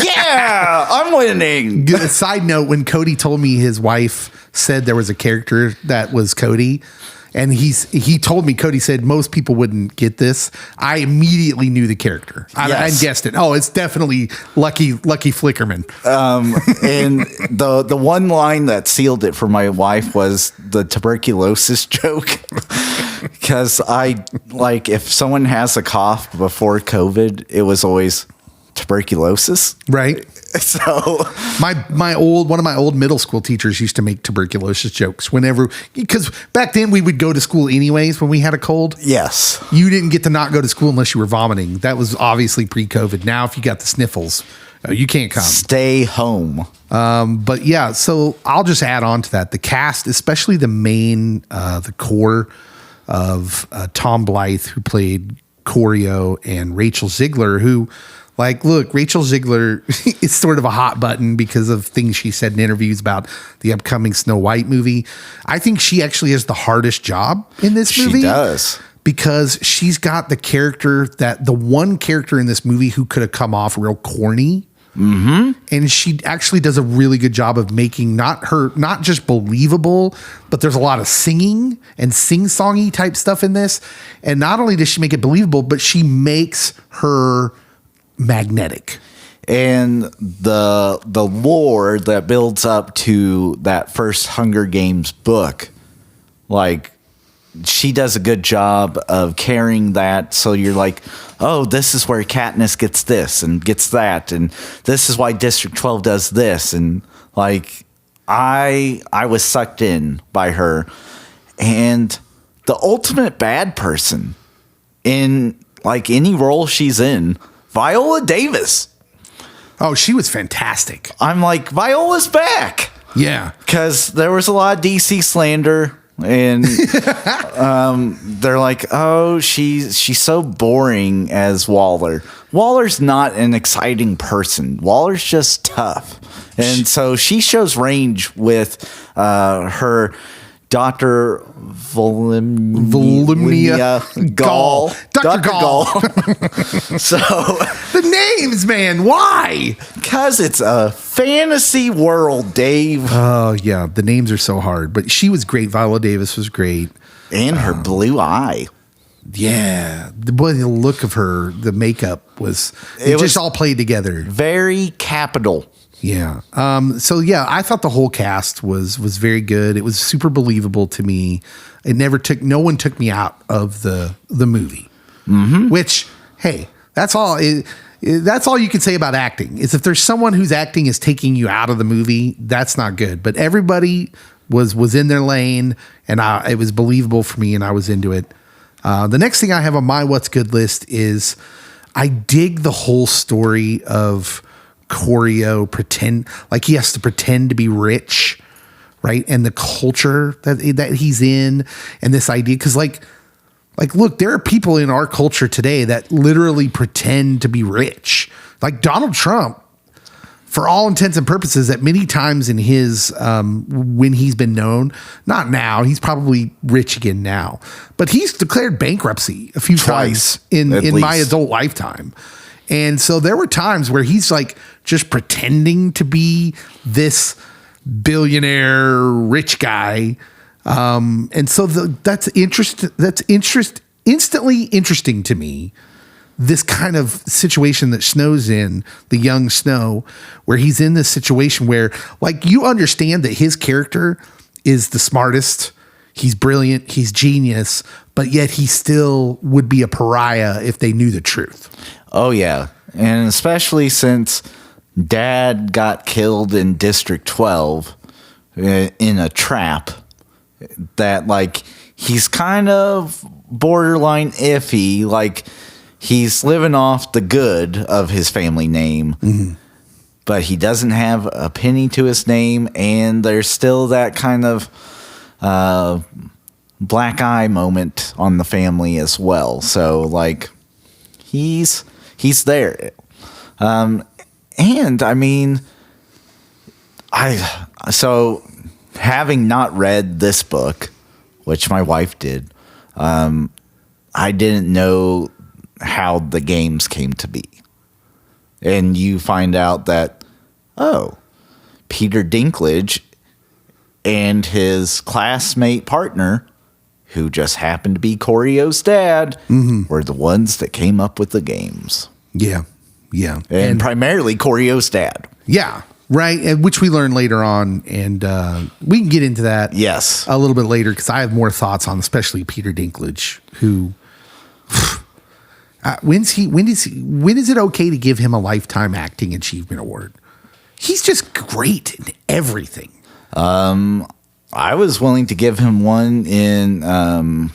Yeah, I'm winning. Side note, when Cody told me his wife said there was a character that was Cody, and he told me, Cody said most people wouldn't get this, I immediately knew the character. I guessed it. Oh, it's definitely Lucky Flickerman. And the one line that sealed it for my wife was the tuberculosis joke. Because if someone has a cough before COVID, it was always tuberculosis. Right. So one of my old middle school teachers used to make tuberculosis jokes because back then we would go to school anyways when we had a cold. Yes. You didn't get to not go to school unless you were vomiting. That was obviously pre-COVID. Now, if you got the sniffles, you can't come. Stay home. But yeah, so I'll just add on to that. The cast, especially the main, the core of Tom Blythe, who played Corio, and Rachel Ziegler, who, look, Rachel Ziegler is sort of a hot button because of things she said in interviews about the upcoming Snow White movie. I think she actually has the hardest job in this movie. She does. Because she's got the one character in this movie who could have come off real corny. Mm-hmm. And she actually does a really good job of making not just believable, but there's a lot of singing and sing-songy type stuff in this. And not only does she make it believable, but she makes her magnetic. And the lore that builds up to that first Hunger Games book, she does a good job of carrying that. So you're like, oh, this is where Katniss gets this and gets that. And this is why District 12 does this. And I was sucked in by her. And the ultimate bad person in any role she's in, Viola Davis. Oh, she was fantastic. I'm like, Viola's back. Yeah. Because there was a lot of DC slander. And they're like, oh, she's so boring as Waller. Waller's not an exciting person. Waller's just tough. And so she shows range with her Dr. Volumnia Gall. Dr. Gall. So the names, man, why? Because it's a fantasy world, Dave. Oh, yeah. The names are so hard. But she was great. Viola Davis was great. And her blue eye. Yeah. The look of her, the makeup was just all played together. Very capital. Yeah. So yeah, I thought the whole cast was very good. It was super believable to me. No one took me out of the movie. Mm-hmm. Which, hey, that's all you can say about acting. Is if there's someone whose acting is taking you out of the movie, that's not good. But everybody was in their lane, and it was believable for me, and I was into it. The next thing I have on my what's good list is I dig the whole story of Corio he has to pretend to be rich, right? And the culture that he's in, and this idea, because look, there are people in our culture today that literally pretend to be rich. Like Donald Trump, for all intents and purposes, at many times in his when he's been known, not now, he's probably rich again now, but he's declared bankruptcy a few times in my adult lifetime. And so there were times where he's just pretending to be this billionaire rich guy. And so that's instantly interesting to me. This kind of situation that Snow's in, the young Snow, where he's in this situation where you understand that his character is the smartest. He's brilliant. He's genius, but yet he still would be a pariah if they knew the truth. Oh, yeah. And especially since Dad got killed in District 12, in a trap that, like, he's kind of borderline iffy. Like, he's living off the good of his family name, but he doesn't have a penny to his name, and there's still that kind of black eye moment on the family as well. So, like, he's there. And I mean, so having not read this book, which my wife did, I didn't know how the games came to be. And you find out that, Peter Dinklage and his classmate partner, who just happened to be Corio's dad, were the ones that came up with the games. Yeah. Yeah. And primarily Corio's dad. Yeah. Right. And which we learn later on. And we can get into that Yes. a little bit later because I have more thoughts on especially Peter Dinklage, who when is it okay to give him a Lifetime Acting Achievement Award? He's just great in everything. I was willing to give him one in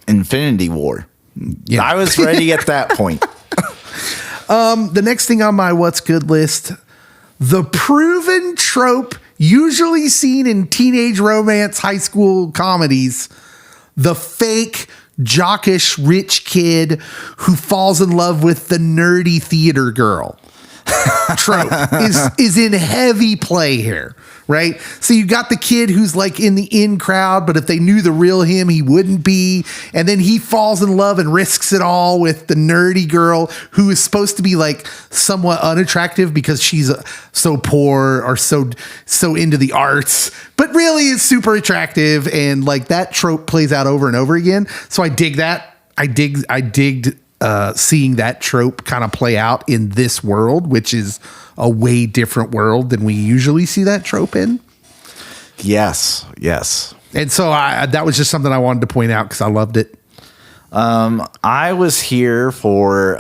Infinity War. Yeah. I was ready at that point. The next thing on my what's good list, the proven trope usually seen in teenage romance high school comedies, the fake jockish rich kid who falls in love with the nerdy theater girl trope is in heavy play here, right? So you got the kid who's like in the in crowd, but if they knew the real him, he wouldn't be. And then he falls in love and risks it all with the nerdy girl who is supposed to be like somewhat unattractive because she's so poor or so into the arts, but really is super attractive. And like that trope plays out over and over again. So I dig that. I digged seeing that trope kind of play out in this world, which is a way different world than we usually see that trope in. Yes. And so that was just something I wanted to point out because I loved it. I was here for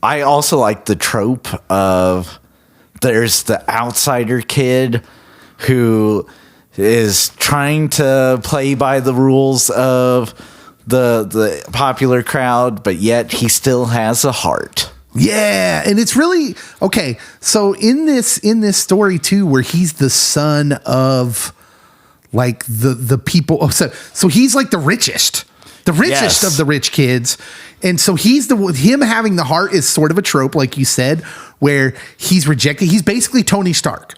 I also like the trope of there's the outsider kid who is trying to play by the rules of the popular crowd, but yet he still has a heart. Yeah, and it's really okay. So in this story too, where he's the son of like the people. So he's like the richest Yes. of the rich kids, and so him having the heart is sort of a trope, like you said, where he's rejected. He's basically Tony Stark.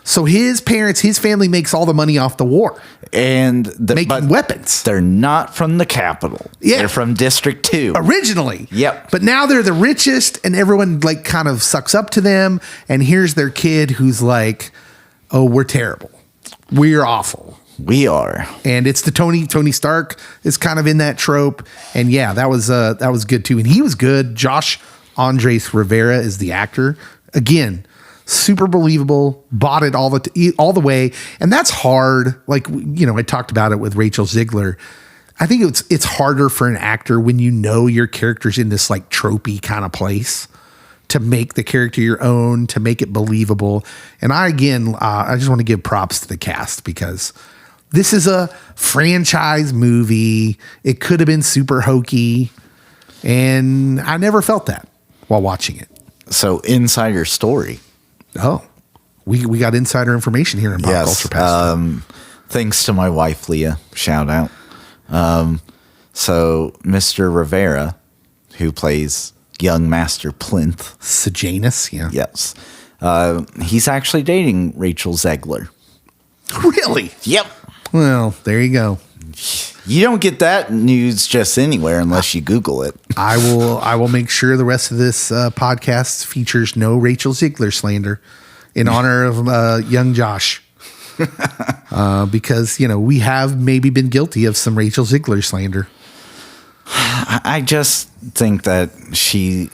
So his family makes all the money off the war And making weapons. They're not from the capital. Yeah. They're from District 2. Originally. Yep. But now they're the richest and everyone like kind of sucks up to them. And here's their kid who's like, oh, we're terrible. We're awful. We are. And it's the Tony Stark is kind of in that trope. And yeah, that was good too. And he was good. Josh Andres Rivera is the actor. Again, super believable, bought it all the way. And that's hard. Like, you know, I talked about it with Rachel Ziegler. I think it's harder for an actor when you know your character's in this like tropey kind of place to make the character your own, to make it believable. And I just want to give props to the cast because this is a franchise movie. It could have been super hokey. And I never felt that while watching it. So, insider story. Oh, we got insider information here in Pop Culture Pastor. Thanks to my wife, Leah. Shout out. So, Mr. Rivera, who plays young Master Plinth. Sejanus, yeah. Yes. He's actually dating Rachel Zegler. Really? Yep. Well, there you go. You don't get that news just anywhere unless you Google it. I will make sure the rest of this podcast features no Rachel Ziegler slander in honor of young Josh. Because, you know, we have maybe been guilty of some Rachel Ziegler slander. I just think that she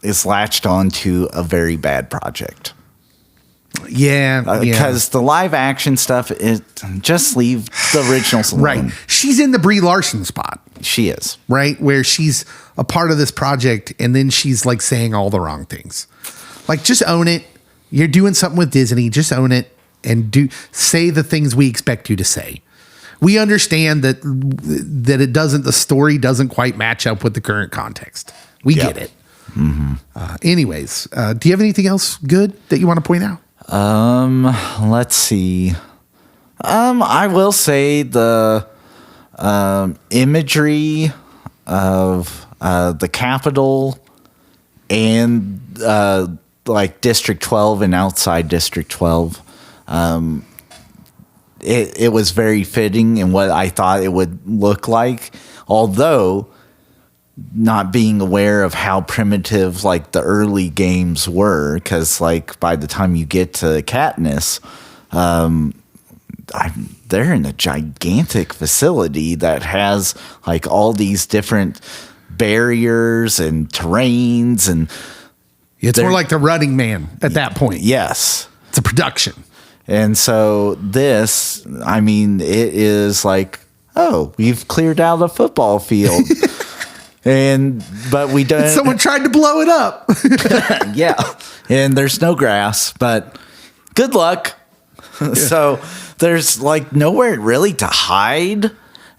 is latched on to a very bad project. Yeah. Because the live action stuff, just leave the originals alone. Right. She's in the Brie Larson spot. She is. Right. Where she's a part of this project and then she's like saying all the wrong things. Like, just own it. You're doing something with Disney. Just own it and say the things we expect you to say. We understand that the story doesn't quite match up with the current context. We get it. Mm-hmm. Anyways, do you have anything else good that you want to point out? Let's see. I will say the imagery of the Capitol and like District 12 and outside District 12. It was very fitting in what I thought it would look like, although not being aware of how primitive like the early games were, because like by the time you get to Katniss, they're in a gigantic facility that has like all these different barriers and terrains, and it's more like the Running Man at that point. Yes, it's a production. And so this, I mean, it is like, oh, we've cleared out a football field. But we don't. Someone tried to blow it up. Yeah. And there's no grass, but good luck. Yeah. So there's like nowhere really to hide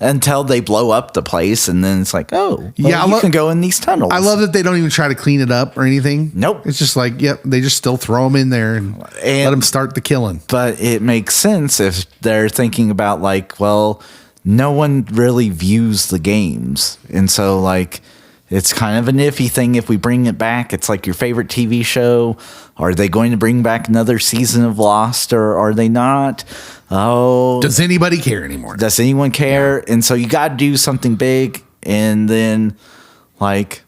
until they blow up the place. And then it's like, oh, well, yeah, you can go in these tunnels. I love that they don't even try to clean it up or anything. Nope. It's just like, yep, they just still throw them in there and let them start the killing. But it makes sense if they're thinking about like, well, no one really views the games. And so like, it's kind of an iffy thing if we bring it back. It's like your favorite TV show. Are they going to bring back another season of Lost or are they not? Oh, does anybody care anymore? Does anyone care? Yeah. And so you got to do something big, and then like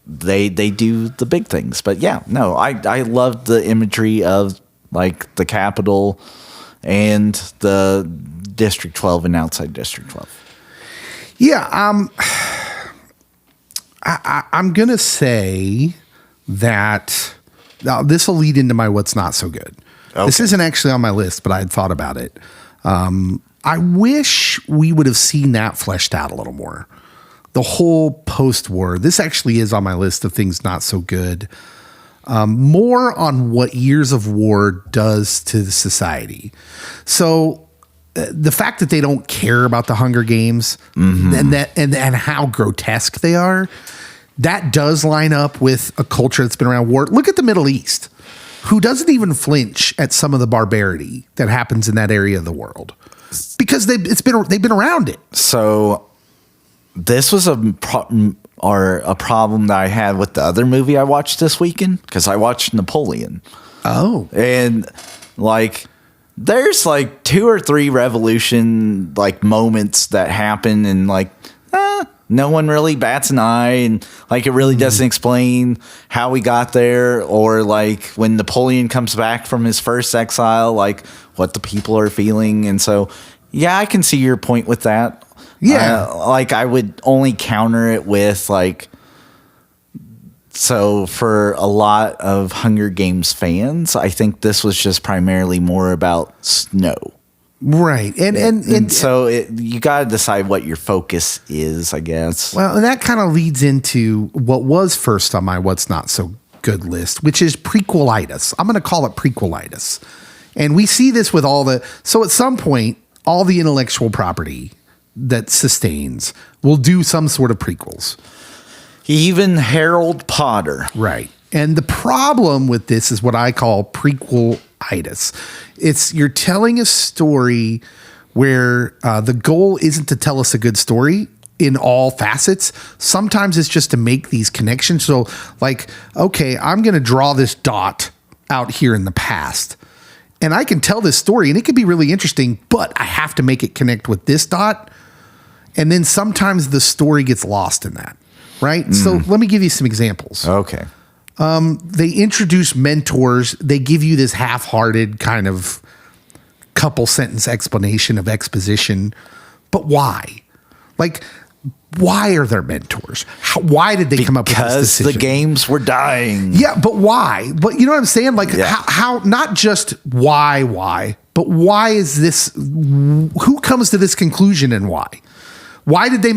they do the big things. But yeah, no, I love the imagery of like the Capitol and the District 12 and outside District 12. Yeah, I'm gonna say that this will lead into my what's not so good. Okay. This isn't actually on my list, but I had thought about it. I wish we would have seen that fleshed out a little more. The whole post-war. This actually is on my list of things not so good. More on what years of war does to the society. So the fact that they don't care about the Hunger Games and how grotesque they are, that does line up with a culture that's been around war. Look at the Middle East, who doesn't even flinch at some of the barbarity that happens in that area of the world because they've been around it. So this was a problem that I had with the other movie I watched this weekend, because I watched Napoleon. Oh, and like there's like 2 or 3 revolution like moments that happen, and like no one really bats an eye, and like it really doesn't explain how we got there, or like when Napoleon comes back from his first exile, like what the people are feeling. And so yeah, I can see your point with that. Yeah, like I would only counter it with like, so for a lot of Hunger Games fans, I think this was just primarily more about snow. Right. And so you got to decide what your focus is, I guess. Well, and that kind of leads into what was first on my what's not so good list, which is prequelitis. I'm going to call it prequelitis. And we see this with so at some point, all the intellectual property that sustains will do some sort of prequels. Even Harold Potter. Right. And the problem with this is what I call prequelitis. It's you're telling a story where the goal isn't to tell us a good story in all facets. Sometimes it's just to make these connections. So like, okay, I'm going to draw this dot out here in the past, and I can tell this story and it could be really interesting, but I have to make it connect with this dot. And then sometimes the story gets lost in that. Right. So let me give you some examples. Okay. They introduce mentors. They give you this half-hearted kind of couple sentence explanation of exposition. But why? Like, why are there mentors? Why did they come up with this decision? Because the games were dying. Yeah, but why? But you know what I'm saying? Like, how not just why, but why is this? Who comes to this conclusion and why? Why did they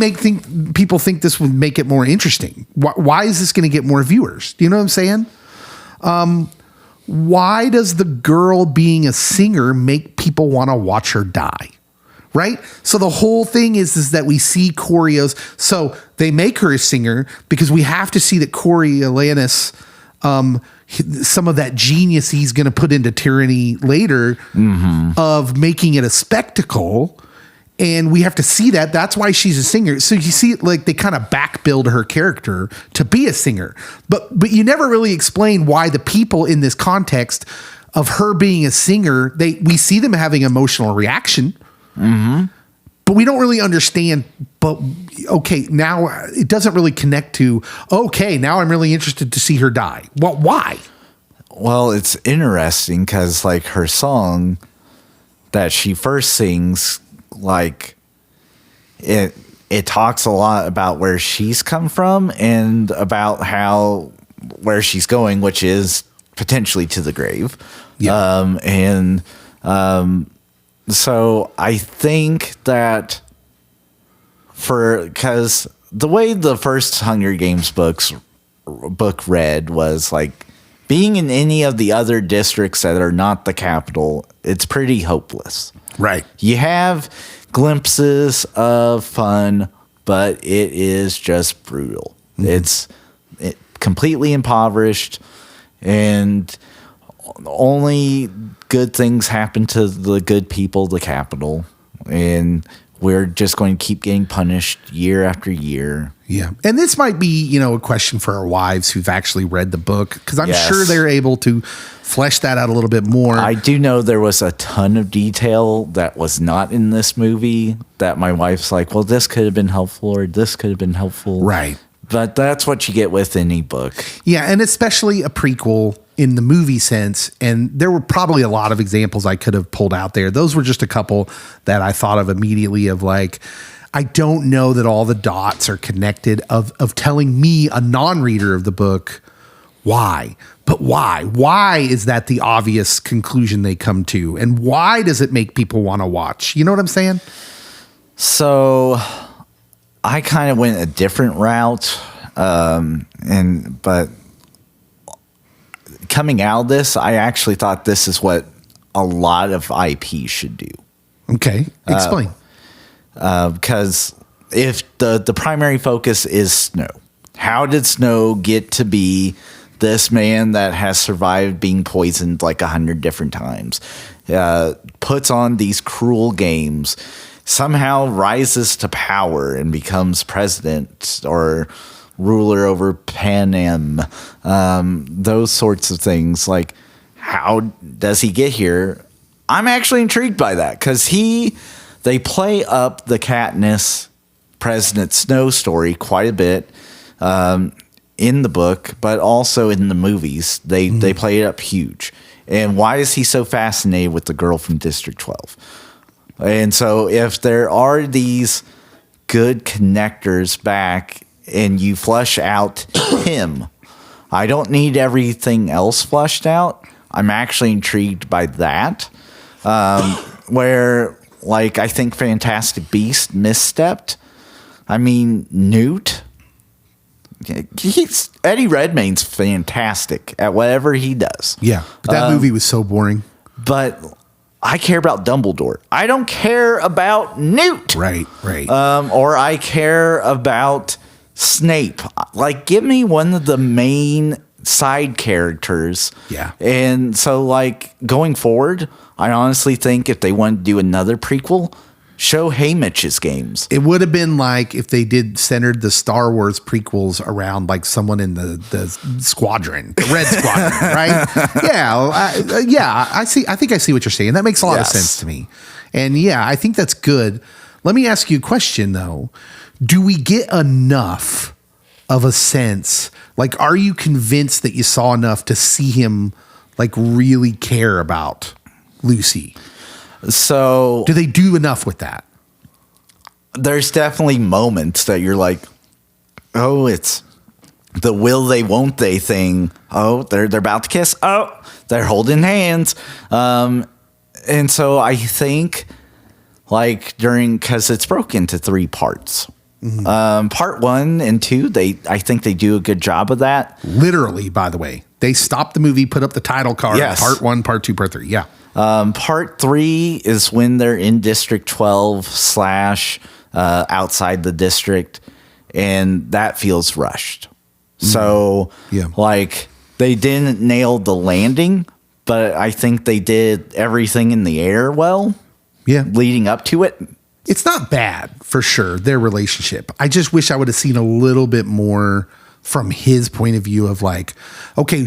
people think this would make it more interesting? Why is this going to get more viewers? Do you know what I'm saying? why does the girl being a singer make people want to watch her die? Right? So the whole thing is that we see Corio's. So they make her a singer because we have to see that Coriolanus, some of that genius he's going to put into tyranny later of making it a spectacle. And we have to see that. That's why she's a singer. So you see, like, they kind of back build her character to be a singer. But you never really explain why the people in this context of her being a singer, we see them having emotional reaction. But we don't really understand. But okay, now it doesn't really connect to, okay, now I'm really interested to see her die. Well, why? Well, it's interesting because, like, her song that she first sings, like, it talks a lot about where she's come from and about where she's going, which is potentially to the grave. Yeah. So I think that because the way the first Hunger Games book read was like, being in any of the other districts that are not the capital, it's pretty hopeless. Right. You have glimpses of fun, but it is just brutal. It's completely impoverished, and only good things happen to the good people of the capital, and we're just going to keep getting punished year after year. Yeah. And this might be, a question for our wives who've actually read the book, because I'm Yes. sure they're able to flesh that out a little bit more. I do know there was a ton of detail that was not in this movie that my wife's like, well, this could have been helpful, or this could have been helpful. Right. But that's what you get with any book. Yeah, and especially a prequel in the movie sense. And there were probably a lot of examples I could have pulled out there. Those were just a couple that I thought of immediately of, like, I don't know that all the dots are connected of telling me, a non-reader of the book, why. But why? Why is that the obvious conclusion they come to? And why does it make people want to watch? You know what I'm saying? So I kind of went a different route. But coming out of this, I actually thought this is what a lot of IP should do. Okay. Explain. Because if the primary focus is Snow, how did Snow get to be this man that has survived being poisoned like 100 different times, puts on these cruel games, somehow rises to power and becomes president or ruler over Panem, those sorts of things. Like, how does he get here? I'm actually intrigued by that, because they play up the Katniss President Snow story quite a bit in the book, but also in the movies. They play it up huge. And why is he so fascinated with the girl from District 12? And so if there are these good connectors back and you flesh out him, I don't need everything else fleshed out. I'm actually intrigued by that. Where, like, I think Fantastic Beast misstepped. I mean, Newt, Eddie Redmayne's fantastic at whatever he does. Yeah. But that movie was so boring. But I care about Dumbledore. I don't care about Newt. Right. Or I care about Snape. Like, give me one of the main side characters. Yeah. And so, like, going forward, I honestly think if they want to do another prequel, show Haymitch's games. It would have been like if they centered the Star Wars prequels around, like, someone in the squadron, the Red Squadron, right? Yeah. I see. I think I see what you're saying. That makes a lot of sense to me. And yeah, I think that's good. Let me ask you a question, though. Do we get enough of a sense? Like, are you convinced that you saw enough to see him, like, really care about Lucy? So do they do enough with that? There's definitely moments that you're like, oh, it's the will they, won't they thing. Oh, they're about to kiss. Oh, they're holding hands. And so I think, like, because it's broken into 3 parts. Part 1 and 2, I think they do a good job of that. Literally, by the way, they stopped the movie, put up the title card. Yes. Part 1, Part 2, Part 3. Yeah. Part 3 is when they're in District 12 / outside the district, and that feels rushed. So, Yeah. like, they didn't nail the landing, but I think they did everything in the air well. Yeah. Leading up to it. It's not bad, for sure, their relationship. I just wish I would have seen a little bit more from his point of view of like, okay,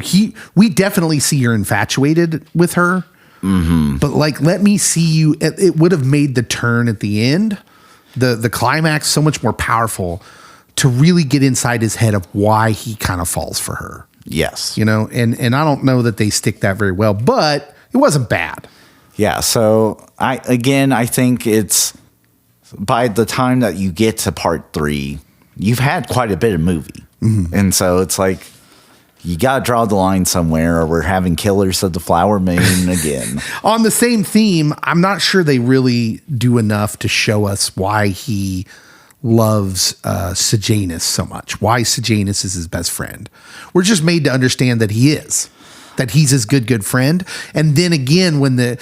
we definitely see you're infatuated with her, but like, let me see you. It would have made the turn at the end, the climax, so much more powerful to really get inside his head of why he kind of falls for her. Yes. You know, and I don't know that they stick that very well, but it wasn't bad. Yeah. So I think it's by the time that you get to part 3, you've had quite a bit of movie. And so it's like, you got to draw the line somewhere, or we're having Killers of the Flower Moon again. On the same theme, I'm not sure they really do enough to show us why he loves Sejanus so much, why Sejanus is his best friend. We're just made to understand that he's his good friend. And then again, when the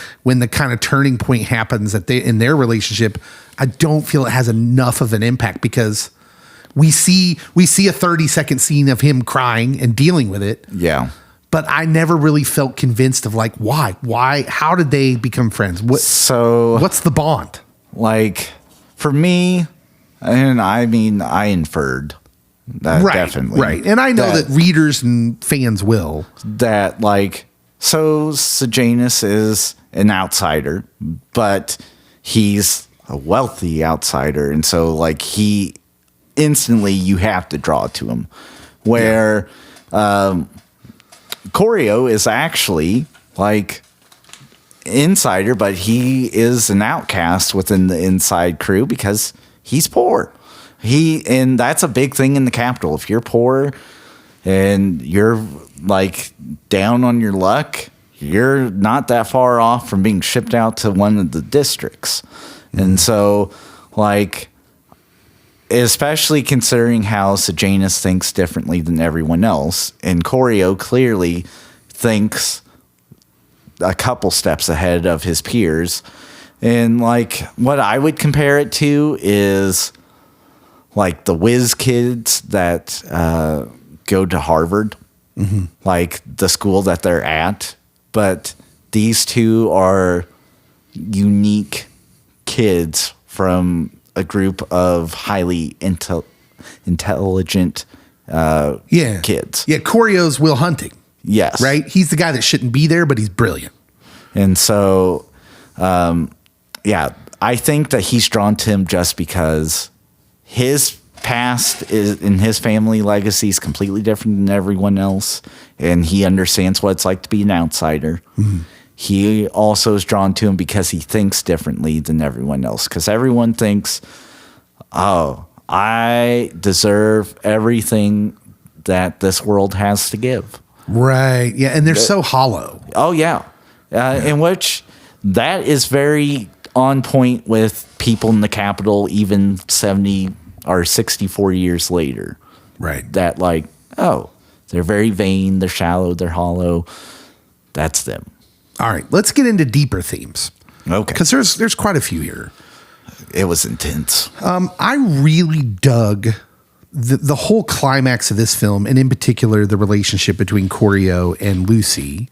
kind of turning point happens in their relationship, I don't feel it has enough of an impact, because we see a 30-second scene of him crying and dealing with it. Yeah. But I never really felt convinced of like, why, how did they become friends? What's the bond? Like, for me, and I mean, I inferred that definitely. Right. And I know that readers and fans will. That, like, so Sejanus is an outsider, but he's a wealthy outsider. And so, like, instantly you have to draw to him. Where Corio is actually, like, insider, but he is an outcast within the inside crew because he's poor. And that's a big thing in the capital. If you're poor and you're like down on your luck, you're not that far off from being shipped out to one of the districts. And so, like, especially considering how Sejanus thinks differently than everyone else, and Corio clearly thinks a couple steps ahead of his peers. And, like, what I would compare it to is like the whiz kids that go to Harvard, like the school that they're at. But these two are unique kids from a group of highly intelligent kids. Yeah, Corio's Will Hunting. Yes. Right? He's the guy that shouldn't be there, but he's brilliant. And so, I think that he's drawn to him just because his past in his family legacy is completely different than everyone else, and he understands what it's like to be an outsider. He also is drawn to him because he thinks differently than everyone else, because everyone thinks, oh, I deserve everything that this world has to give. Right. Yeah, and they're so hollow. Oh, yeah. In which that is very on point with people in the capital, even 70 or 64 years later. Right. That, like, oh, they're very vain, they're shallow, they're hollow. That's them. All right, let's get into deeper themes. Okay. Because there's quite a few here. It was intense. I really dug the whole climax of this film, and in particular, the relationship between Corio and Lucy,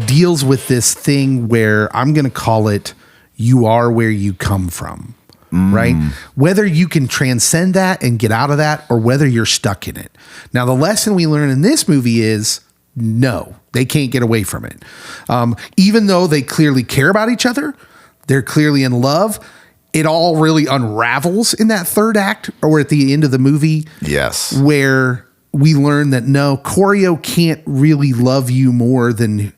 deals with this thing where I'm going to call it, you are where you come from, right? Whether you can transcend that and get out of that, or whether you're stuck in it. Now, the lesson we learn in this movie is, no, they can't get away from it. Even though they clearly care about each other, they're clearly in love, it all really unravels in that third act, or at the end of the movie. Yes. Where we learn that no, Corio can't really love you more than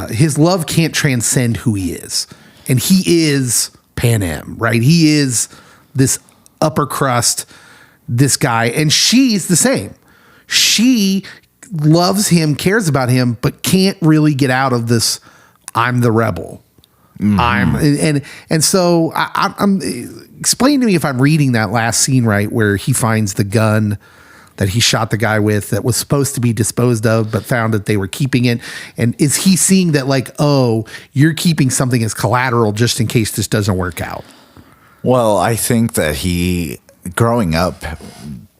his love can't transcend who he is. And he is Panem, right? He is this upper crust, this guy. And she's the same. She loves him, cares about him, but can't really get out of this, I'm the rebel. And so I'm explain to me if I'm reading that last scene right, where he finds the gun that he shot the guy with that was supposed to be disposed of, but found that they were keeping it. And is he seeing that like, oh, you're keeping something as collateral just in case this doesn't work out? Well, I think that growing up,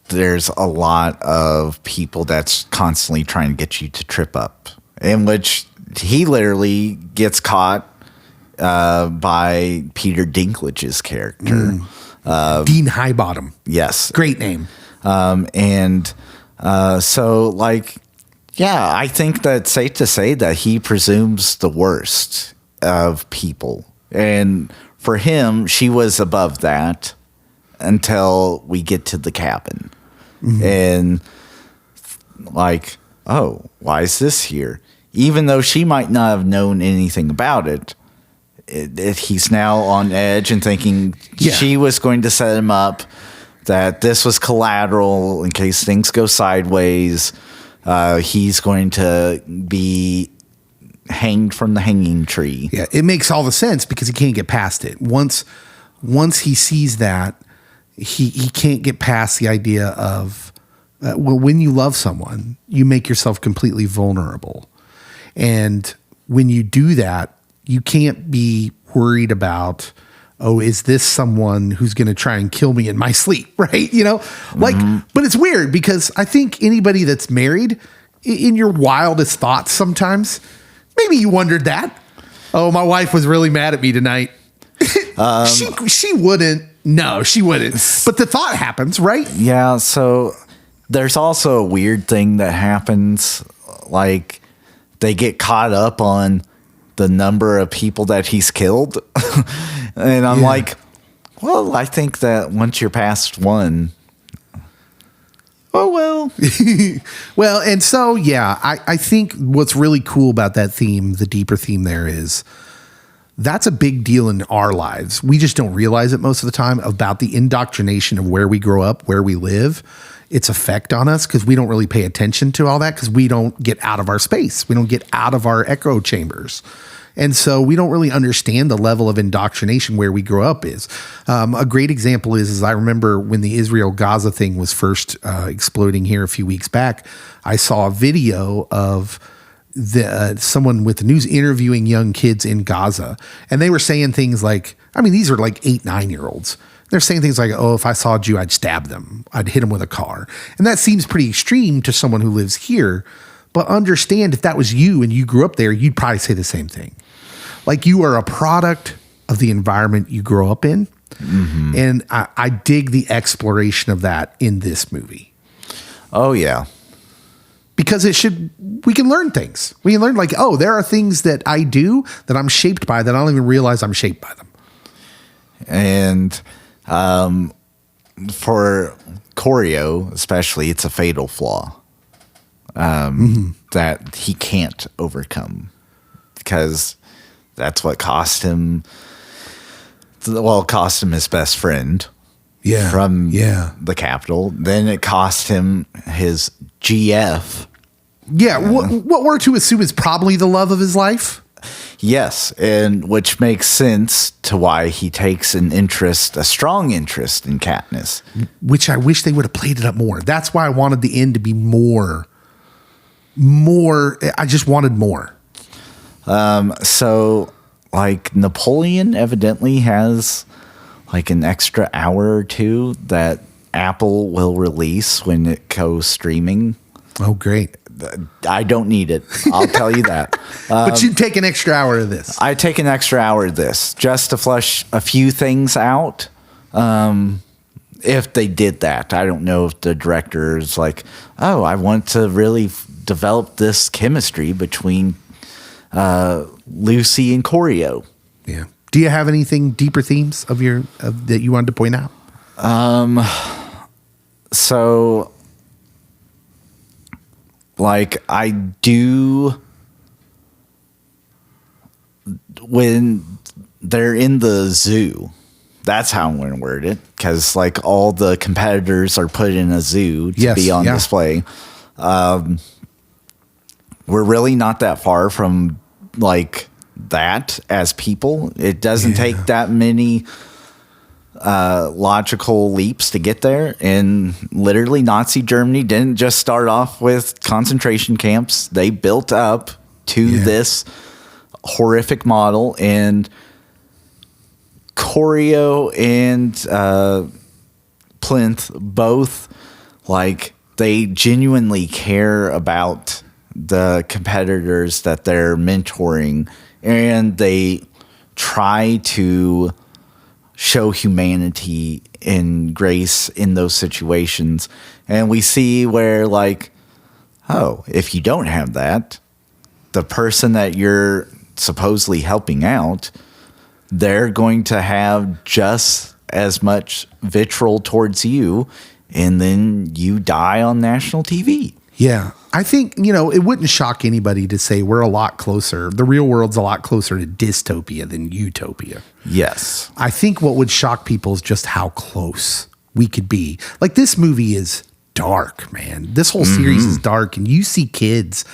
there's a lot of people that's constantly trying to get you to trip up, in which he literally gets caught by Peter Dinklage's character. Dean Highbottom. Yes. Great name. So like, yeah, I think that's safe to say that he presumes the worst of people. And for him, she was above that until we get to the cabin. And like, oh, why is this here? Even though she might not have known anything about it, he's now on edge and thinking she was going to set him up, that this was collateral in case things go sideways. He's going to be hanged from the hanging tree. Yeah, it makes all the sense because he can't get past it. Once he sees that, he can't get past the idea of, well, when you love someone, you make yourself completely vulnerable. And when you do that, you can't be worried about, oh, is this someone who's going to try and kill me in my sleep? Right. You know, like, but it's weird because I think anybody that's married, in your wildest thoughts, sometimes maybe you wondered that. Oh, my wife was really mad at me tonight. She wouldn't. No, she wouldn't. But the thought happens, right? Yeah. So there's also a weird thing that happens. Like they get caught up on the number of people that he's killed. And I'm like, well, I think that once you're past one, oh, well. Well, and so, yeah, I think what's really cool about that theme, the deeper theme there is, that's a big deal in our lives. We just don't realize it most of the time about the indoctrination of where we grow up, where we live, its effect on us, because we don't really pay attention to all that because we don't get out of our space. We don't get out of our echo chambers. And so we don't really understand the level of indoctrination where we grow up is. A great example is I remember when the Israel-Gaza thing was first exploding here a few weeks back, I saw a video of someone with the news interviewing young kids in Gaza. And they were saying things like, I mean, these are like 8, 9-year-olds. They're saying things like, oh, if I saw a Jew, I'd stab them. I'd hit them with a car. And that seems pretty extreme to someone who lives here. But understand if that was you and you grew up there, you'd probably say the same thing. Like you are a product of the environment you grow up in. Mm-hmm. And I dig the exploration of that in this movie. Oh, yeah. Because we can learn things. We can learn like, oh, there are things that I do that I'm shaped by that I don't even realize I'm shaped by them. And for Choreo, especially, it's a fatal flaw that he can't overcome because that's what cost him. Well, it cost him his best friend from the Capitol. Then it cost him his GF. Yeah, what we're to assume is probably the love of his life. Yes, and which makes sense to why he takes a strong interest in Katniss. Which I wish they would have played it up more. That's why I wanted the end to be more. I just wanted more. So, like, Napoleon evidently has, like, an extra hour or two that Apple will release when it goes streaming. Oh, great. I don't need it. I'll tell you that. But you'd take an extra hour of this. I'd take an extra hour of this just to flesh a few things out. If they did that, I don't know if the director is like, oh, I want to really develop this chemistry between Lucy and Choreo. Yeah. Do you have anything deeper themes that you wanted to point out? So, like, I do when they're in the zoo. That's how I'm going to word it, because like all the competitors are put in a zoo to be on display. We're really not that far from like that as people. It doesn't take that many logical leaps to get there. And literally, Nazi Germany didn't just start off with concentration camps. They built up to this horrific model, and Choreo and Plinth both, like, they genuinely care about the competitors that they're mentoring, and they try to show humanity and grace in those situations. And we see where, like, oh, if you don't have that, the person that you're supposedly helping out, they're going to have just as much vitriol towards you, and then you die on national TV. Yeah. I think, it wouldn't shock anybody to say we're a lot closer. The real world's a lot closer to dystopia than utopia. Yes. I think what would shock people is just how close we could be. Like, this movie is dark, man. This whole series is dark, and you see kids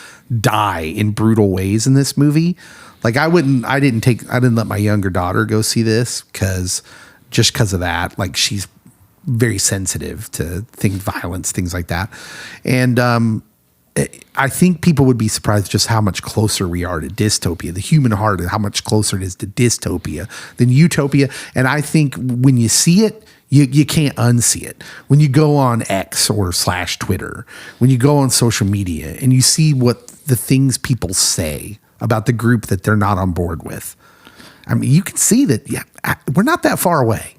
die in brutal ways in this movie. Like, I didn't let my younger daughter go see this because of that. Like, she's very sensitive to violence, things like that. And I think people would be surprised just how much closer we are to dystopia. The human heart, how much closer it is to dystopia than utopia. And I think when you see it, you can't unsee it. When you go on X or /Twitter, when you go on social media and you see what the things people say about the group that they're not on board with, I mean, you can see that, we're not that far away.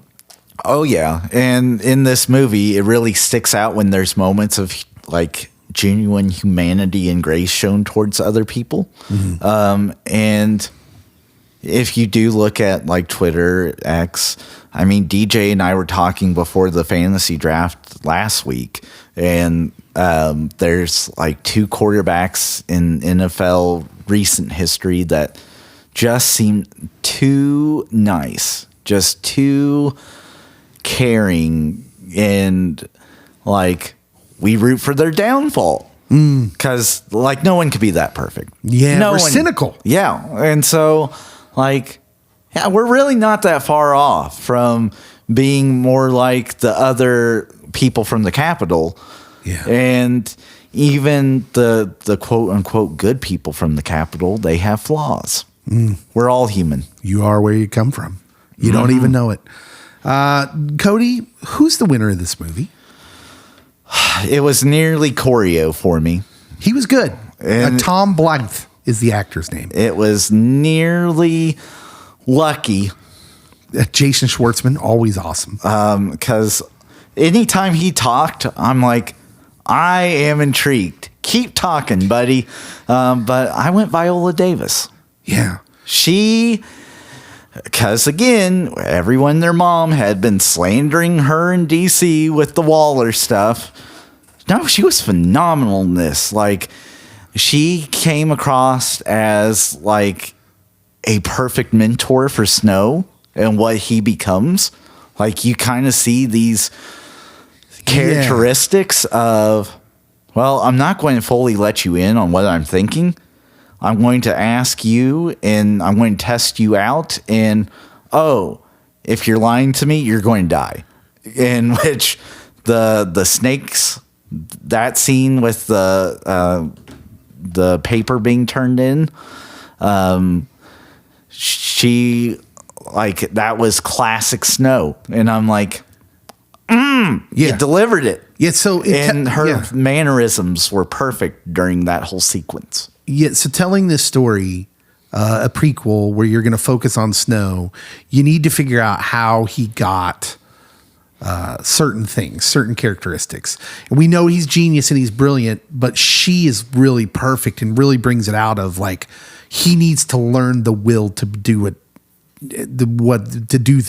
Oh, yeah. And in this movie, it really sticks out when there's moments of, like, genuine humanity and grace shown towards other people. And if you do look at, like, Twitter, X, I mean, DJ and I were talking before the fantasy draft last week, and there's, like, 2 quarterbacks in NFL recent history that just seem too nice, just too caring, and, like, we root for their downfall because, like, no one could be that perfect. Yeah, we're cynical. Yeah, and so, like, we're really not that far off from being more like the other people from the Capitol. Yeah, and even the quote unquote good people from the Capitol, they have flaws. We're all human. You are where you come from. You don't even know it. Cody, who's the winner of this movie? It was nearly Choreo for me. He was good. And Tom Blythe is the actor's name. It was nearly Lucky. Jason Schwartzman, always awesome. Because anytime he talked, I'm like, I am intrigued. Keep talking, buddy. But I went Viola Davis. Yeah. Because, again, everyone and their mom had been slandering her in D.C. with the Waller stuff. No, she was phenomenal in this. Like, she came across as, like, a perfect mentor for Snow and what he becomes. Like, you kind of see these characteristics of, well, I'm not going to fully let you in on what I'm thinking. I'm going to ask you, and I'm going to test you out. And, if you're lying to me, you're going to die. In which the snakes, that scene with the paper being turned in, she, like, that was classic Snow. And I'm like, you delivered it. Yeah, so her mannerisms were perfect during that whole sequence. Yeah, so telling this story, a prequel where you're going to focus on Snow, you need to figure out how he got certain things, certain characteristics. And we know he's genius and he's brilliant, but she is really perfect and really brings it out of, like, he needs to learn the will to do it, to do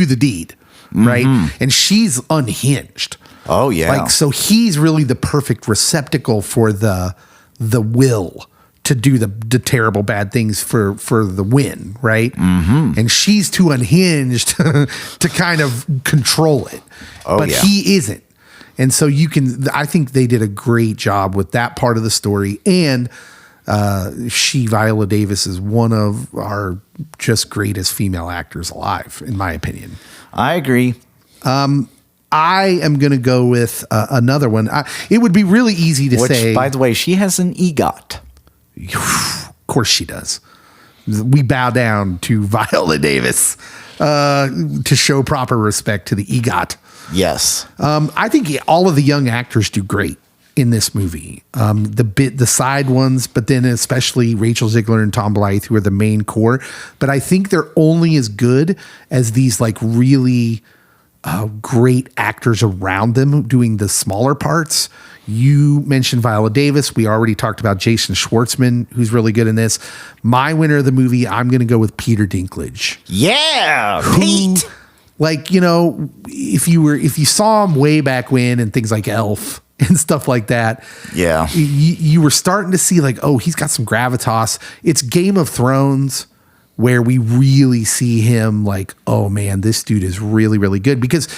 the deed, right? And she's unhinged. Oh yeah, like, so he's really the perfect receptacle for the will to do the terrible bad things for the win, right? And she's too unhinged to kind of control it. But he isn't. And so I think they did a great job with that part of the story. And Viola Davis, is one of our just greatest female actors alive, in my opinion. I agree. I am going to go with another one. It would be really easy to say. By the way, she has an EGOT. Of course she does. We bow down to Viola Davis to show proper respect to the EGOT. Yes. I think all of the young actors do great in this movie. The side ones, but then especially Rachel Zegler and Tom Blythe, who are the main core. But I think they're only as good as these like really great actors around them doing the smaller parts. You mentioned Viola Davis. We already talked about Jason Schwartzman, who's really good in this. My winner of the movie, I'm going to go with Peter Dinklage. Yeah, Pete. Like, you know, if you saw him way back when and things like Elf and stuff like that, yeah, you were starting to see like, oh, he's got some gravitas. It's Game of Thrones where we really see him like, oh man, this dude is really, really good. Because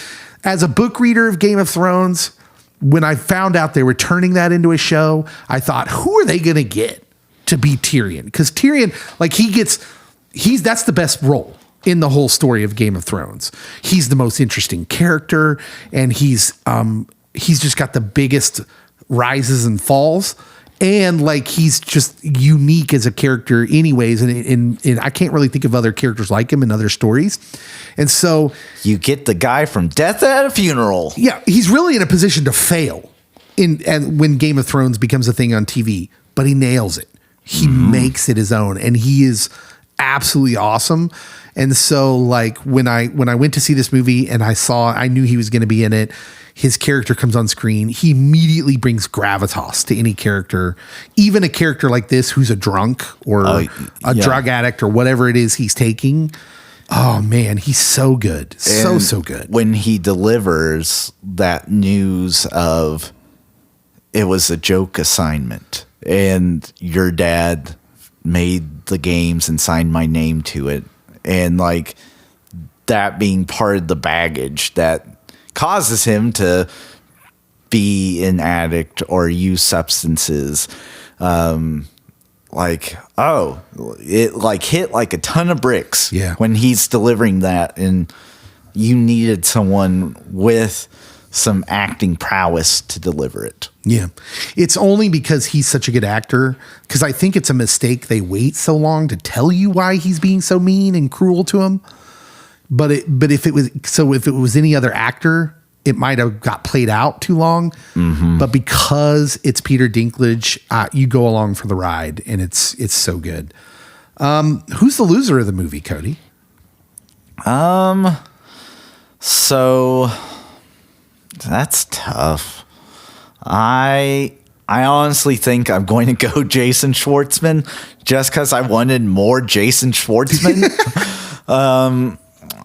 as a book reader of Game of Thrones, when I found out they were turning that into a show, I thought, who are they going to get to be Tyrion? Because Tyrion, like that's the best role in the whole story of Game of Thrones. He's the most interesting character, and he's just got the biggest rises and falls. And like, he's just unique as a character anyways. And I can't really think of other characters like him in other stories. And so you get the guy from Death at a Funeral. Yeah. He's really in a position to fail when Game of Thrones becomes a thing on TV, but he nails it. He makes it his own, and he is absolutely awesome. And so like when I went to see this movie and I knew he was going to be in it, his character comes on screen, he immediately brings gravitas to any character, even a character like this who's a drunk or a drug addict or whatever it is he's taking. Oh man, he's so good. So good. When he delivers that news of it was a joke assignment and your dad made the games and signed my name to it, and like that being part of the baggage that causes him to be an addict or use substances. Like, oh, it like hit like a ton of bricks when he's delivering that, and you needed someone with some acting prowess to deliver it. Yeah. It's only because he's such a good actor, because I think it's a mistake they wait so long to tell you why he's being so mean and cruel to him. But if it was any other actor, it might have got played out too long. Mm-hmm. But because it's Peter Dinklage, you go along for the ride, and it's so good. Who's the loser of the movie, Cody? So that's tough. I honestly think I'm going to go Jason Schwartzman just because I wanted more Jason Schwartzman.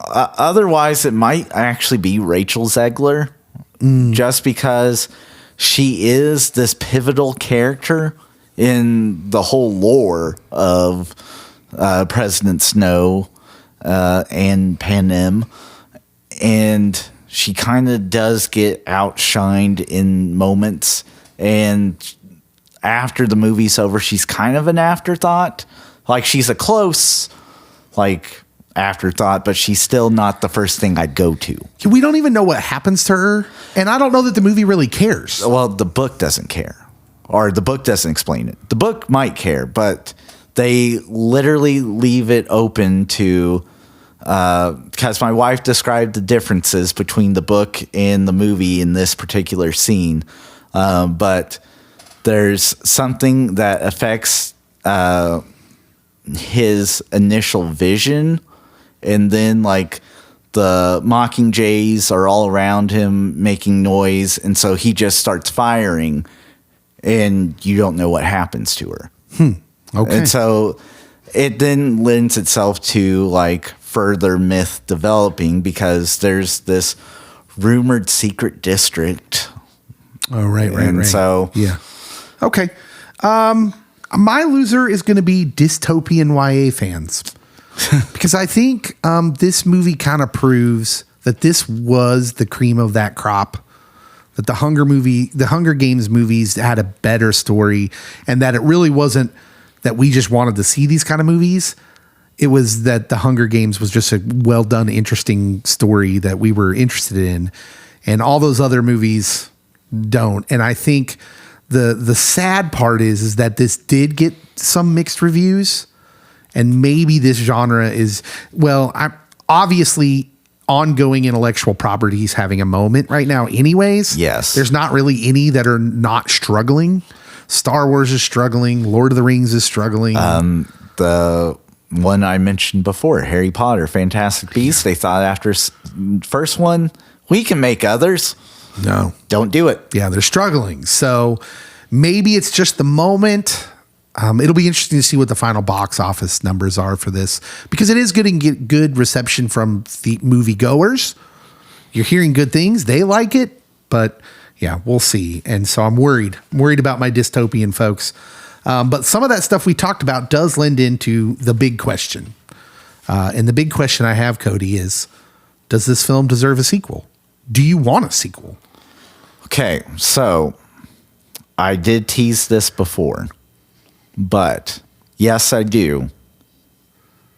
Otherwise, it might actually be Rachel Zegler, just because she is this pivotal character in the whole lore of President Snow and Panem, and she kind of does get outshined in moments, and after the movie's over, she's kind of an afterthought. Like, she's a close, like, afterthought, but she's still not the first thing I'd go to. We don't even know what happens to her, and I don't know that the movie really cares. Well, the book doesn't care, or the book doesn't explain it. The book might care, but they literally leave it open to, because my wife described the differences between the book and the movie in this particular scene, but there's something that affects his initial vision, and then like the mockingjays are all around him making noise, and so he just starts firing, and you don't know what happens to her. Okay. And so it then lends itself to like further myth developing, because there's this rumored secret district. Oh, right. So yeah. Okay. My loser is going to be dystopian YA fans, because I think this movie kind of proves that this was the cream of that crop, that the Hunger Games movies had a better story, and that it really wasn't that we just wanted to see these kind of movies. It was that The Hunger Games was just a well done, interesting story that we were interested in, and all those other movies don't. And I think the sad part is that this did get some mixed reviews, and maybe this genre is, well, obviously ongoing intellectual properties having a moment right now anyways. Yes. There's not really any that are not struggling. Star Wars is struggling. Lord of the Rings is struggling. The one I mentioned before, Harry Potter, Fantastic Beasts, they thought after first one, we can make others. No. Don't do it. Yeah, they're struggling. So maybe it's just the moment. It'll be interesting to see what the final box office numbers are for this, because it is good and get good reception from the movie goers. You're hearing good things. They like it, but yeah, we'll see. And so I'm worried about my dystopian folks. But some of that stuff we talked about does lend into the big question. And the big question I have, Cody, is, does this film deserve a sequel? Do you want a sequel? Okay, so I did tease this before, but yes, I do.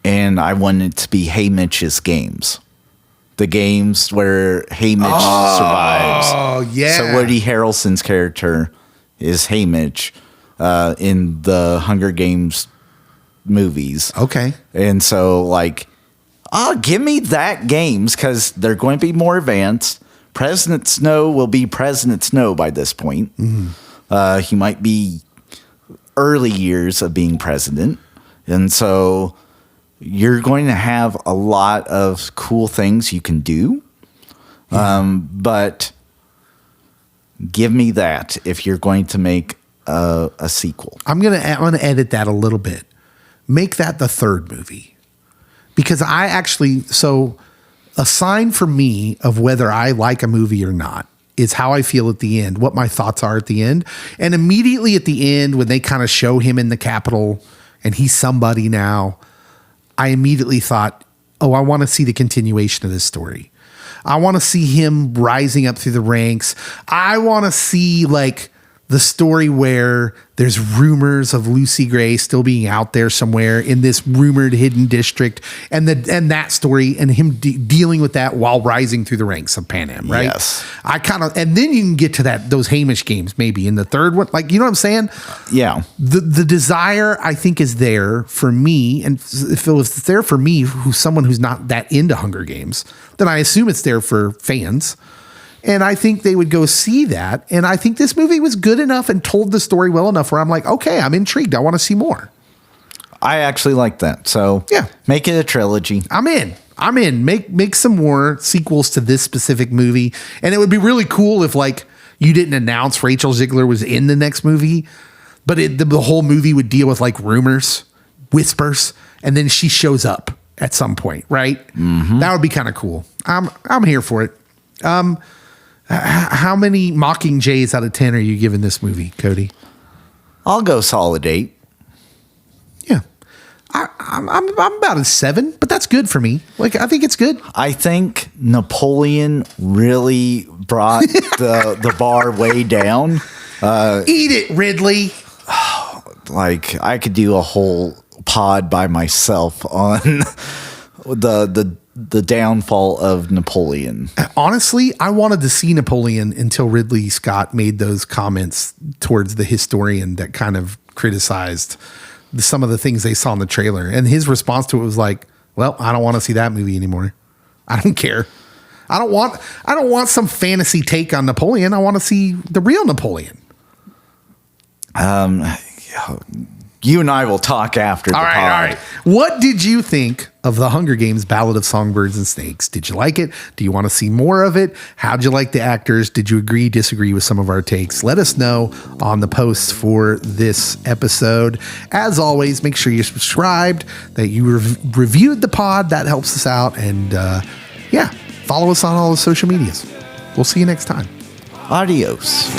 And I want it to be Haymitch's games. The games where Haymitch survives. Oh, yeah. So Woody Harrelson's character is Haymitch in the Hunger Games movies. Okay. And so, like, give me that games, because they're going to be more advanced. President Snow will be President Snow by this point. Mm-hmm. He might be early years of being president. And so you're going to have a lot of cool things you can do. But give me that if you're going to make a sequel. I'm gonna edit that a little bit. Make that the third movie. Because a sign for me of whether I like a movie or not is how I feel at the end, what my thoughts are at the end. And immediately at the end, when they kind of show him in the Capitol and he's somebody now, I immediately thought, oh, I want to see the continuation of this story. I want to see him rising up through the ranks. I want to see, like, the story where there's rumors of Lucy Gray still being out there somewhere in this rumored hidden district, and that story and him dealing with that while rising through the ranks of Panem, right? Yes. And then you can get to those Hamish games maybe in the third one. Like, you know what I'm saying? Yeah. The desire, I think, is there for me. And if it's there for me, who's someone who's not that into Hunger Games, then I assume it's there for fans. And I think they would go see that. And I think this movie was good enough and told the story well enough where I'm like, okay, I'm intrigued. I want to see more. I actually like that. So yeah, make it a trilogy. I'm in. Make some more sequels to this specific movie. And it would be really cool if, like, you didn't announce Rachel Ziegler was in the next movie, but the whole movie would deal with, like, rumors, whispers, and then she shows up at some point, right? Mm-hmm. That would be kind of cool. I'm here for it. How many Mockingjays out of 10 are you giving this movie, Cody? I'll go solid 8. Yeah. I'm about a 7, but that's good for me. Like, I think it's good. I think Napoleon really brought the bar way down. Eat it, Ridley. Like, I could do a whole pod by myself on the downfall of Napoleon. Honestly, I wanted to see Napoleon until Ridley Scott made those comments towards the historian that kind of criticized some of the things they saw in the trailer. And his response to it was like, well, I don't want to see that movie anymore. I don't care. I don't want some fantasy take on Napoleon. I want to see the real Napoleon. You and I will talk after the pod. All right. What did you think of The Hunger Games Ballad of Songbirds and Snakes? Did you like it? Do you want to see more of it? How'd you like the actors? Did you agree, disagree with some of our takes? Let us know on the posts for this episode. As always, make sure you're subscribed, that you reviewed the pod. That helps us out. And follow us on all the social medias. We'll see you next time. Adios.